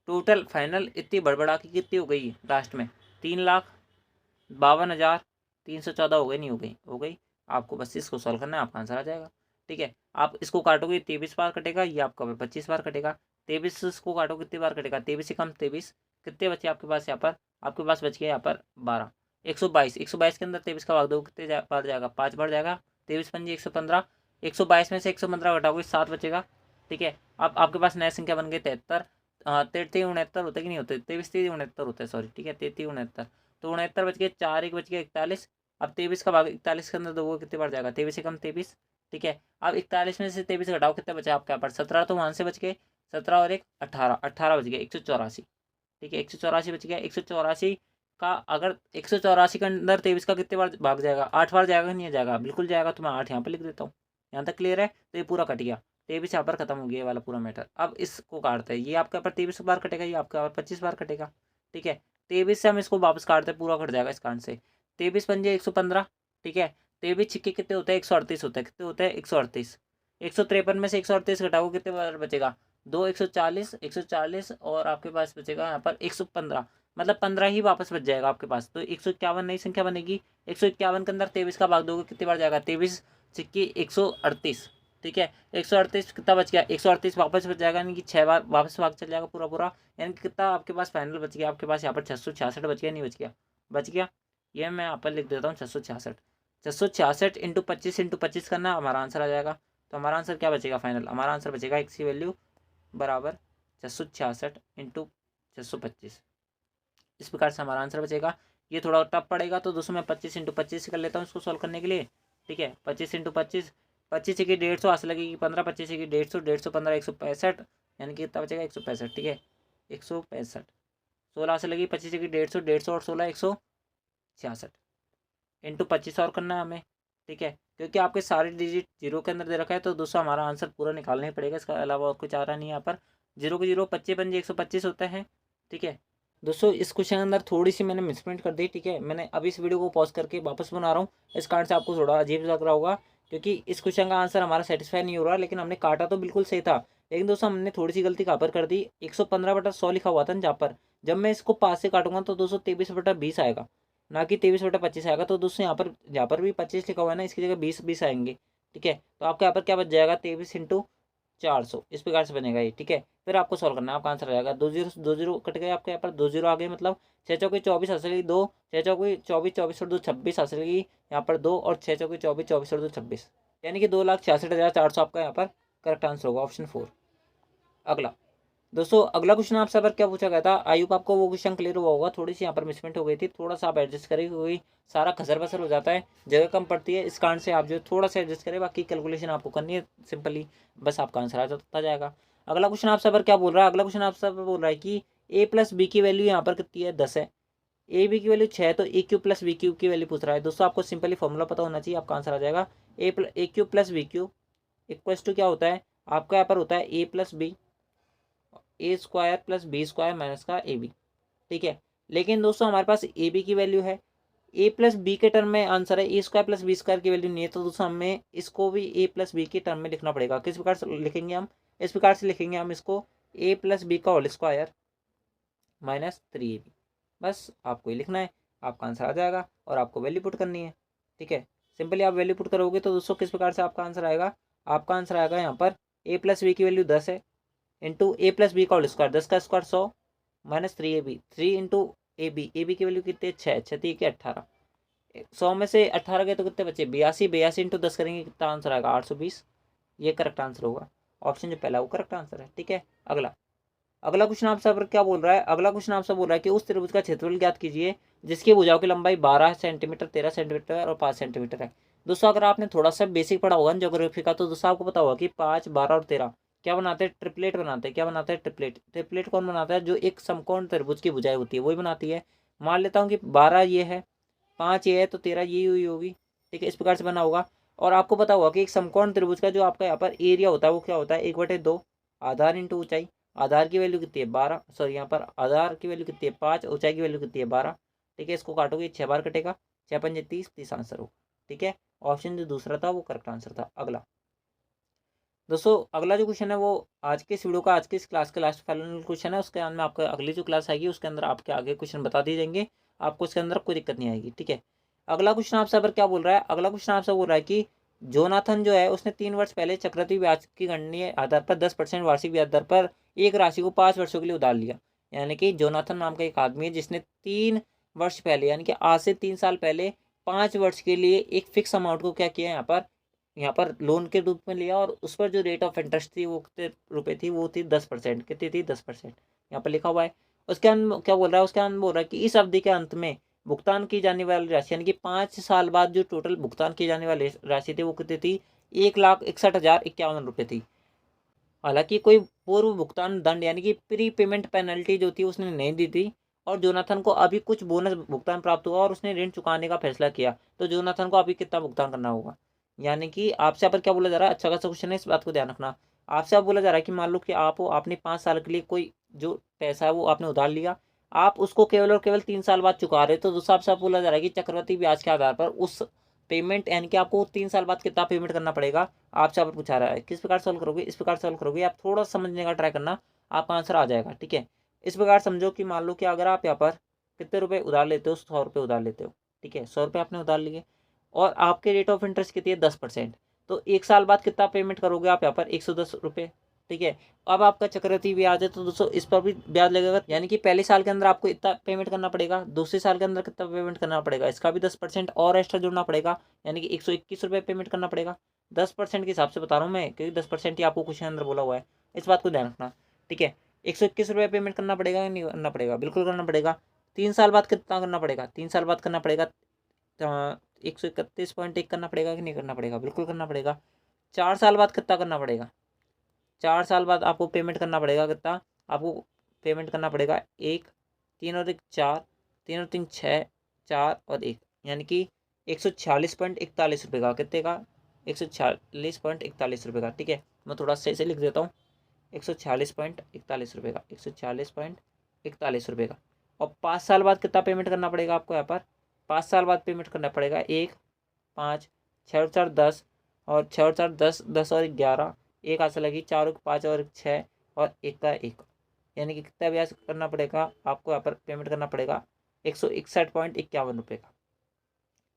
टोटल फाइनल इतनी बड़बड़ा की कितनी हो गई लास्ट में, 3,52,314 हो गई, नहीं हो गई, हो गई। आपको बस इसको सॉल्व करना है, आपका आंसर आ जाएगा। ठीक है, आप इसको काटोगे 23 बार कटेगा, ये आपका 25 बार कटेगा। 23 इसको काटो कितनी बार कटेगा, 23 से कम 23, कितने बचे आपके पास यहाँ पर, आपके पास बच गया यहाँ पर 12, 122। 122 के अंदर 23 का भाग दो, कितने बार जाएगा, 5 बार जाएगा। 23 × 5 = 115, 122 में से 115 घटाओगे 7 बचेगा। ठीक है, अब आपके पास नया संख्या बन गई 73। 33 69 होते कि नहीं होते, 23 30 69 होते हैं, सॉरी। ठीक है, 33 69, तो 69 बच गए, 4 1 बच गया 41। अब 23 का भाग 41 के अंदर दोगे कितने बार जाएगा, 23 से कम 23। ठीक है, अब 41 में से 23 घटाओ, कितने बचा आपके यहाँ पर 17, तो वहाँ से बच गए 17 और 1 18, 18 बच गए 184। ठीक है, 184 बच गया। 184 का अगर 184 के अंदर 23 का कितने बार भाग जाएगा, 8 बार जाएगा, नहीं जाएगा, बिल्कुल जाएगा, तो मैं 8 यहाँ पर लिख देता हूँ। यहाँ तक क्लियर है, तो ये पूरा कट गया, 23 यहाँ पर खत्म हो गया ये वाला पूरा मैटर। अब इसको काटते हैं, ये आपके यहाँ पर 23 बार कटेगा, ये आपके यहाँ पर 25 बार कटेगा। ठीक है, 23 से हम इसको वापस काटते हैं, पूरा कट जाएगा इस कांड से। 23 × 5 = 115। ठीक है, 23 छिक्के कितने होते हैं 138 होता है, कितने होते हैं 138। 153 में से 138 घटाओ, कितने बार बचेगा, 2 140, 140 और आपके पास बचेगा यहाँ पर 115, मतलब 15 ही वापस बच जाएगा आपके पास, तो 151 नई संख्या बनेगी। 151 के अंदर 23 का भाग दोगे, कितने बार जाएगा, 23 छिक्के 138। ठीक है, 138 कितना बच गया, 138 वापस बच जाएगा, यानी कि 6 बार वापस भाग चल जाएगा पूरा पूरा, यानी कि कितना आपके पास फाइनल बच गया, आपके पास यहाँ पर 666 बच गया, नहीं बच गया, बच गया। ये मैं यहाँ पर लिख देता हूँ 666। 666 × 25 × 25 करना, हमारा आंसर आ जाएगा। तो हमारा आंसर क्या बचेगा फाइनल, हमारा आंसर बचेगा x की वैल्यू बराबर 666 × 625। इस प्रकार से हमारा आंसर बचेगा। ये थोड़ा टफ पड़ेगा, तो दोस्तों मैं 25 × 25 कर लेता हूँ इसको सॉल्व करने के लिए। ठीक है, 25 × 25, 25 की 150 हासिल लगेगी 15, 25 की 150, 150 15 165, यानी कि कितना बचेगा 165। ठीक है, 165, 16 हासिल लगी, 25 की 150, 150 और 16 166 इंटू 25 और करना है हमें। ठीक है, क्योंकि आपके सारे डिजिट जीरो के अंदर दे रखा है, तो दोस्तों हमारा आंसर पूरा निकालना ही पड़ेगा, इसका अलावा और कुछ आ रहा नहीं है यहाँ पर। 0 को 0 25 पंजे 125 होता है। ठीक है दोस्तों, इस क्वेश्चन के अंदर थोड़ी सी मैंने मिसप्रिंट कर दी। ठीक है, मैंने अभी इस वीडियो को पॉज करके वापस बना रहा हूँ, इस कारण से आपको थोड़ा अजीब लग रहा होगा, क्योंकि इस क्वेश्चन का आंसर हमारा सेटिस्फाई नहीं हो रहा, लेकिन हमने काटा तो बिल्कुल सही था, लेकिन दोस्तों हमने थोड़ी सी गलती कहाँ पर कर दी, 115/100 लिखा हुआ था ना जहाँ पर, जब मैं इसको 5 से काटूंगा तो दोस्तों 23/20 आएगा, ना कि 23/25 आएगा। तो दोस्तों यहाँ पर भी 25 लिखा हुआ है ना, इसकी जगह 20 आएंगे। ठीक है, तो आपके यहाँ पर क्या बच जाएगा, 23 × 400, इस प्रकार से बनेगा ये। ठीक है, फिर आपको सॉल्व करना है, आपका आंसर आ जाएगा। 2 जीरो कट गए आपके यहाँ पर, 2 जीरो आ गए, मतलब 6 × 4 = 24 हासिल की 2, 6 × 4 = 24, 24 और 2 26 हासिल की यहाँ पर 2, और 6 × 4 = 24, 24 और 2 26, यानी कि 2,66,400 आपका यहाँ पर करेक्ट आंसर होगा, ऑप्शन 4। अगला दोस्तों, अगला क्वेश्चन आपसे पर क्या पूछा गया था, आई होप आपको वो क्वेश्चन क्लियर हुआ होगा। थोड़ी सी यहाँ पर मिसमेंट हो गई थी, थोड़ा सा आप एडजस्ट करें, क्योंकि सारा खसर बसर हो जाता है, जगह कम पड़ती है, इस कारण से आप जो थोड़ा सा एडजस्ट करें, बाकी कैलकुलेशन आपको करनी है सिंपली, बस आपका आंसर आ जाता जाएगा। अगला क्वेश्चन आपसे पर क्या बोल रहा है, अगला क्वेश्चन आपसे पर बोल रहा है कि a+b की वैल्यू यहाँ पर कितनी है, 10 है, ए बी की वैल्यू 6 है, तो a³ + b³ की वैल्यू पूछ रहा है। दोस्तों आपको सिंपली फॉर्मूला पता होना चाहिए, आपका आंसर आ जाएगा। a³ + b³ इक्वल्स टू क्या होता है, आपका यहाँ पर होता है a+b, a² + b² माइनस का ab। ठीक है, लेकिन दोस्तों हमारे पास ए बी की वैल्यू है, a+b के टर्म में आंसर है, a² + b² की वैल्यू नहीं है, तो दोस्तों हमें इसको भी a+b के टर्म में लिखना पड़ेगा। किस प्रकार से लिखेंगे हम, इस प्रकार से लिखेंगे हम इसको, a+b² माइनस 3ab। बस आपको ये लिखना है, आपका आंसर आ जाएगा, और आपको वैल्यू पुट करनी है। ठीक है, सिंपली आप वैल्यू पुट करोगे तो दोस्तों किस प्रकार से आपका आंसर आएगा, आपका आंसर आएगा यहाँ पर a+b की वैल्यू 10 है, इंटू a+b² 10 का square 100 minus 3ab, 3 into a b की वैल्यू कितनी है, 6, 6 के 18, 100 में से 18 गए तो कितने बचे, 82, 82 इंटू 10 करेंगे कितना आंसर आएगा, 820। ये करेक्ट आंसर होगा, ऑप्शन जो पहला वो करेक्ट आंसर है। ठीक है, अगला अगला क्वेश्चन आपसे पर क्या बोल रहा है, अगला क्वेश्चन आपसे बोल रहा है कि उस त्रिभुज का क्षेत्रफल ज्ञात कीजिए जिसकी भुजाओं की लंबाई 12 सेंटीमीटर, 13 सेंटीमीटर और 5 सेंटीमीटर है। दोस्तों अगर आपने थोड़ा सा बेसिक पढ़ा होगा ज्योग्राफी का, तो दोस्तों आपको पता होगा कि 5, 12 और 13 क्या बनाते हैं, ट्रिपलेट बनाते हैं। क्या बनाते हैं, ट्रिपलेट। ट्रिपलेट कौन बनाता है, जो एक समकोण त्रिभुज की भुजाएं होती है वही बनाती है। मान लेता हूँ कि 12 ये है, 5 ये है, तो 13 ये हुई होगी। ठीक है, इस प्रकार से बना होगा। और आपको पता होगा कि एक समकोण त्रिभुज का जो आपका यहाँ पर एरिया होता है वो क्या होता है, 1/2 आधार इंटू ऊंचाई। आधार की वैल्यू कितनी है, 12, सॉरी यहाँ पर आधार की वैल्यू कितनी है, 5, ऊंचाई की वैल्यू कितनी है, 12। ठीक है, इसको काटोगे 6 बार कटेगा, 6 पंजे 30, 30 आंसर हो। ठीक है, ऑप्शन जो दूसरा था वो करेक्ट आंसर था। अगला दोस्तों, अगला जो क्वेश्चन है वो आज के इस वीडियो का, आज के इस क्लास का लास्ट फाइनल क्वेश्चन है। उसके अंदर आपका अगली जो क्लास आएगी उसके अंदर आपके आगे क्वेश्चन बता दिए जाएंगे, आपको उसके अंदर कोई दिक्कत नहीं आएगी। ठीक है, अगला क्वेश्चन आपसे पर क्या बोल रहा है, अगला क्वेश्चन आपसे बोल रहा है कि जोनाथन जो है उसने 3 वर्ष पहले चक्रवृद्धि ब्याज की गणनीय आधार पर 10% वार्षिक ब्याज दर पर एक राशि को 5 वर्षों के लिए उधार लिया। यानी कि जोनाथन नाम का एक आदमी है जिसने 3 वर्ष पहले, यानी कि आज से 3 साल पहले 5 वर्ष के लिए एक फिक्स अमाउंट को क्या किया, यहाँ पर लोन के रूप में लिया, और उस पर जो रेट ऑफ इंटरेस्ट थी वो कितने रुपए थी, वो थी 10%। कितनी थी, 10%, यहाँ पर लिखा हुआ है। उसके अंदर क्या बोल रहा है, उसके अंदर बोल रहा है कि इस अवधि के अंत में भुगतान की जाने वाली राशि, यानी कि 5 साल बाद जो टोटल भुगतान की जाने वाली राशि थी वो कितनी थी, 1,61,051 रुपये थी। हालांकि कोई पूर्व भुगतान दंड यानी कि प्री पेमेंट पेनल्टी जो थी उसने नहीं दी थी, और जोनाथन को अभी कुछ बोनस भुगतान प्राप्त हुआ और उसने ऋण चुकाने का फैसला किया, तो जोनाथन को अभी कितना भुगतान करना होगा। यानी कि आपसे यहाँ पर क्या बोला जा रहा है, अच्छा खासा क्वेश्चन है, इस बात को ध्यान रखना। आपसे आप बोला जा रहा है कि मान लो कि आपने 5 साल के लिए कोई जो पैसा है वो आपने उधार लिया, आप उसको केवल और केवल 3 साल बाद चुका रहे, तो दूसरा आपसे बोला जा रहा है कि चक्रवृद्धि ब्याज के आधार पर उस पेमेंट, यानी कि आपको 3 साल बाद कितना पेमेंट करना पड़ेगा, आपसे आप पूछा रहा है। किस प्रकार सॉल्व करोगे, इस प्रकार सॉल्व करोगे, आप थोड़ा समझने का ट्राई करना, आपका आंसर आ जाएगा। ठीक है, इस प्रकार समझो कि मान लो कि अगर आप यहाँ पर कितने रुपए उधार लेते हो, 100 रुपये उधार लेते हो। ठीक है, 100 रुपये आपने उधार लिए, और आपके रेट ऑफ इंटरेस्ट कितनी है, 10%। तो 1 साल बाद कितना पेमेंट करोगे आप यहाँ पर, 110 रुपये। ठीक है, अब आपका चक्रवृद्धि ब्याज है, तो दोस्तों इस पर भी ब्याज लगेगा, यानी कि पहले साल के अंदर आपको इतना पेमेंट करना पड़ेगा, दूसरे साल के अंदर कितना पेमेंट करना पड़ेगा, इसका भी 10% और एक्स्ट्रा जोड़ना पड़ेगा, यानी कि 121 रुपये पेमेंट करना पड़ेगा। 10% के हिसाब से बता रहा हूँ मैं, क्योंकि 10% ही आपको क्वेश्चन अंदर बोला हुआ है, इस बात को ध्यान रखना। ठीक है, 121 रुपये पेमेंट करना पड़ेगा या नहीं करना पड़ेगा, बिल्कुल करना पड़ेगा। 3 साल बाद कितना करना पड़ेगा, 3 साल बाद करना पड़ेगा 131.1 करना पड़ेगा कि नहीं करना पड़ेगा, बिल्कुल करना पड़ेगा। 4 साल बाद कितना करना पड़ेगा, 4 साल बाद आपको पेमेंट करना पड़ेगा कितना, आपको पेमेंट करना पड़ेगा 1, 3 और 1 4, 3 और 3 6, 4 और 1, यानी कि 146.41 रुपये का, कितने का, 146.41 रुपये का। ठीक है, मैं थोड़ा सही से लिख देता हूँ, 146.41 रुपये का, 146.41 रुपये का। और 5 साल बाद कितना पेमेंट करना पड़ेगा आपको, यहाँ पर 5 साल बाद पेमेंट करना पड़ेगा 1, 5, 6 और 4 10, और 6 और 4 10, 10 और 11, एक हाथ से लगी, 4 और 5 और 6 और 1 का 1, यानी कि कितना ब्याज करना पड़ेगा आपको यहाँ पर पेमेंट करना पड़ेगा, 161.51 रुपये का।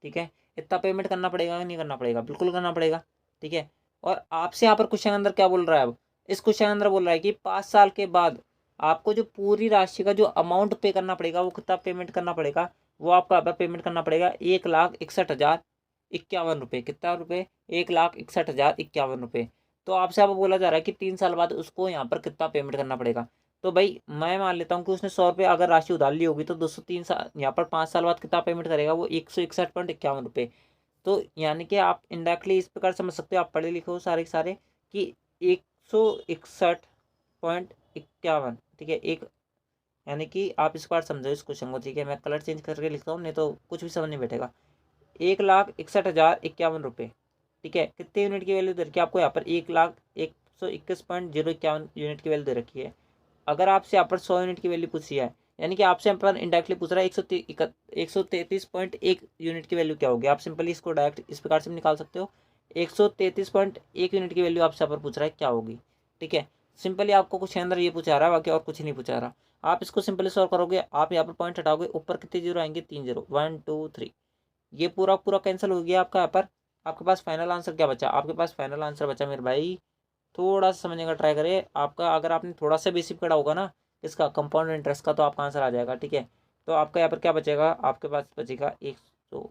ठीक है, इतना पेमेंट करना पड़ेगा या नहीं करना पड़ेगा? बिल्कुल करना पड़ेगा। ठीक है, और आपसे यहाँ पर क्वेश्चन अंदर क्या बोल रहा है? अब इस क्वेश्चन अंदर बोल रहा है कि 5 साल के बाद आपको जो पूरी राशि का जो अमाउंट पे करना पड़ेगा, वो कितना पेमेंट करना पड़ेगा? वो आपको यहाँ पर पेमेंट करना पड़ेगा 1,61,51 रुपये। कितना रुपये? 1,61,51 रुपये। तो आपसे यहाँ पर बोला जा रहा है कि 3 साल बाद उसको यहाँ पर कितना पेमेंट करना पड़ेगा। तो भाई मैं मान लेता हूँ कि उसने 100 रुपये अगर राशि उधार ली होगी, तो 203 साल यहाँ पर 5 साल बाद कितना पेमेंट करेगा? वो 161.51 रुपये। तो यानी कि आप इनडायरेक्टली इस प्रकार समझ सकते हो, आप पढ़े लिखे हो सारे के सारे, कि 161.51। ठीक है, एक यानी कि आप इस बार समझो इस क्वेश्चन को। ठीक है, मैं कलर चेंज करके लिखता हूँ, नहीं तो कुछ भी समझ नहीं बैठेगा। 1,61,051 रुपये। ठीक है, कितने यूनिट की वैल्यू दे रखी है आपको यहाँ पर? 1,01,021.51 यूनिट की वैल्यू दे रखी है। अगर आपसे यहाँ पर 100 यूनिट की वैल्यू पूछी है, यानी कि आपसे यहाँ पर इंडायरेक्टली पूछ रहा है 133.1 यूनिट की वैल्यू क्या होगी। आप सिंपली इसको डायरेक्ट इस प्रकार से निकाल सकते हो। 133.1 यूनिट की वैल्यू आपसे यहाँ पर पूछ रहा है क्या होगी। ठीक है, सिंपली आपको कुछ अंदर ये पूछा रहा है, बाकी और कुछ नहीं पूछा रहा। आप इसको सिंपली सॉल्व करोगे, आप यहाँ पर पॉइंट हटाओगे, ऊपर कितने जीरो आएंगे? 3 जीरो, 1 2 3। ये पूरा पूरा कैंसिल हो गया आपका। यहाँ पर आपके पास फाइनल आंसर क्या बचा? आपके पास फाइनल आंसर बचा मेरे भाई, थोड़ा सा समझने का ट्राई करिए। आपका अगर आपने थोड़ा सा बेसिक पढ़ा होगा ना इसका, कंपाउंड इंटरेस्ट का, तो आपका आंसर आ जाएगा। ठीक है, तो आपका यहाँ पर क्या बचेगा? आपके पास बचेगा 100।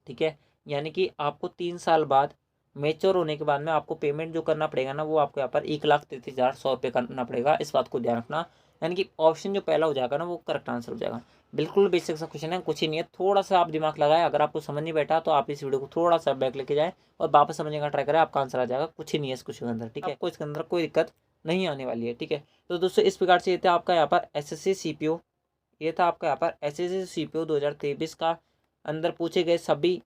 ठीक है, यानी कि आपको 3 साल बाद मेच्योर होने के बाद में आपको पेमेंट जो करना पड़ेगा ना, वो आपको यहाँ पर 1,33,100 रुपये करना पड़ेगा। इस बात को ध्यान रखना। यानी कि ऑप्शन जो पहला हो जाएगा ना, वो करेक्ट आंसर हो जाएगा। बिल्कुल बेसिक सा क्वेश्चन है, कुछ ही नहीं है। थोड़ा सा आप दिमाग लगाए, अगर आपको समझ नहीं बैठा तो आप इस वीडियो को थोड़ा सा बैक लेके जाए और वापस समझने का ट्राई करें, आपका आंसर आ जाएगा। कुछ ही नहीं है इस क्वेश्चन के अंदर। ठीक है, आपको इसके अंदर कोई दिक्कत नहीं आने वाली है। ठीक है, तो दोस्तों इस प्रकार से ये था आपका यहाँ पर SSC CPO। ये था आपका यहाँ पर SSC CPO 2023 का अंदर पूछे गए सभी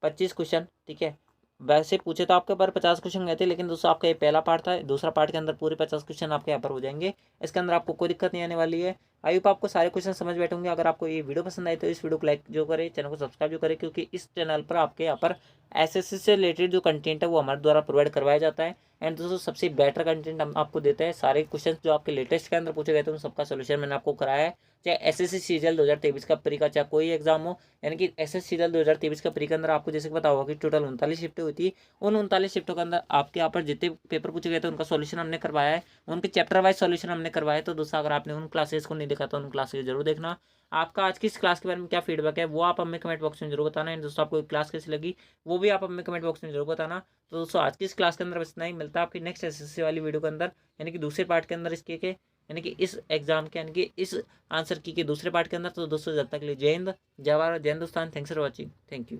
25 क्वेश्चन। ठीक है, वैसे पूछे तो आपके पर 50 क्वेश्चन गए थे, लेकिन दोस्तों आपका ये पहला पार्ट था। दूसरा पार्ट के अंदर पूरे 50 क्वेश्चन आपके यहाँ पर हो जाएंगे। इसके अंदर आपको कोई दिक्कत नहीं आने वाली है। आई होप आपको सारे क्वेश्चन समझ बैठे होंगे। अगर आपको ये वीडियो पसंद आए तो इस वीडियो को लाइक जो करें, चैनल को सब्सक्राइब जो करें, क्योंकि इस चैनल पर आपके यहाँ पर SSC से रिलेटेड जो कंटेंट है वो हमारे द्वारा प्रोवाइड करवाया जाता है। एंड दोस्तों सबसे बेटर कंटेंट हम आपको देते हैं। सारे क्वेश्चन जो आपके लेटेस्ट के अंदर पूछे गए थे उन सबका सोल्यूशन मैंने आपको कराया है। चाहे SSC CGL 2023 का प्री का चाहे कोई एग्जाम हो, यानी कि SSC CGL 2023 का प्री के अंदर आपको जैसे पता होगा कि टोटल 39 शिफ्टें हुई थी। उन 39 शिफ्टों के अंदर आपके यहाँ पर जितने पेपर पूछे गए थे उनका सॉल्यूशन हमने करवाया है, उनके चैप्टर वाइज सॉल्यूशन हमने करवाया है। तो दोस्तों अगर आपने उन क्लासेस को नहीं देखा तो उन क्लासेस जरूर देखना। आपका आज की इस क्लास के बारे में क्या फीडबैक है वो आप हमें कमेंट बॉक्स में जरूर बताना। एंड दोस्तों आपको क्लास कैसी लगी वो भी आप हमें कमेंट बॉक्स में जरूर बताना। तो दोस्तों आज की इस क्लास के अंदर बस इतना ही। मिलता है आपकी नेक्स्ट SSC वाली वीडियो के अंदर, यानी कि दूसरे पार्ट के अंदर इसके यानी कि इस एग्जाम के, यानी कि इस आंसर की के दूसरे पार्ट के अंदर। तो दोस्तों जब तक के लिए जय हिंद, जय भारत, जय Hindustan. Thanks for watching. Thank you.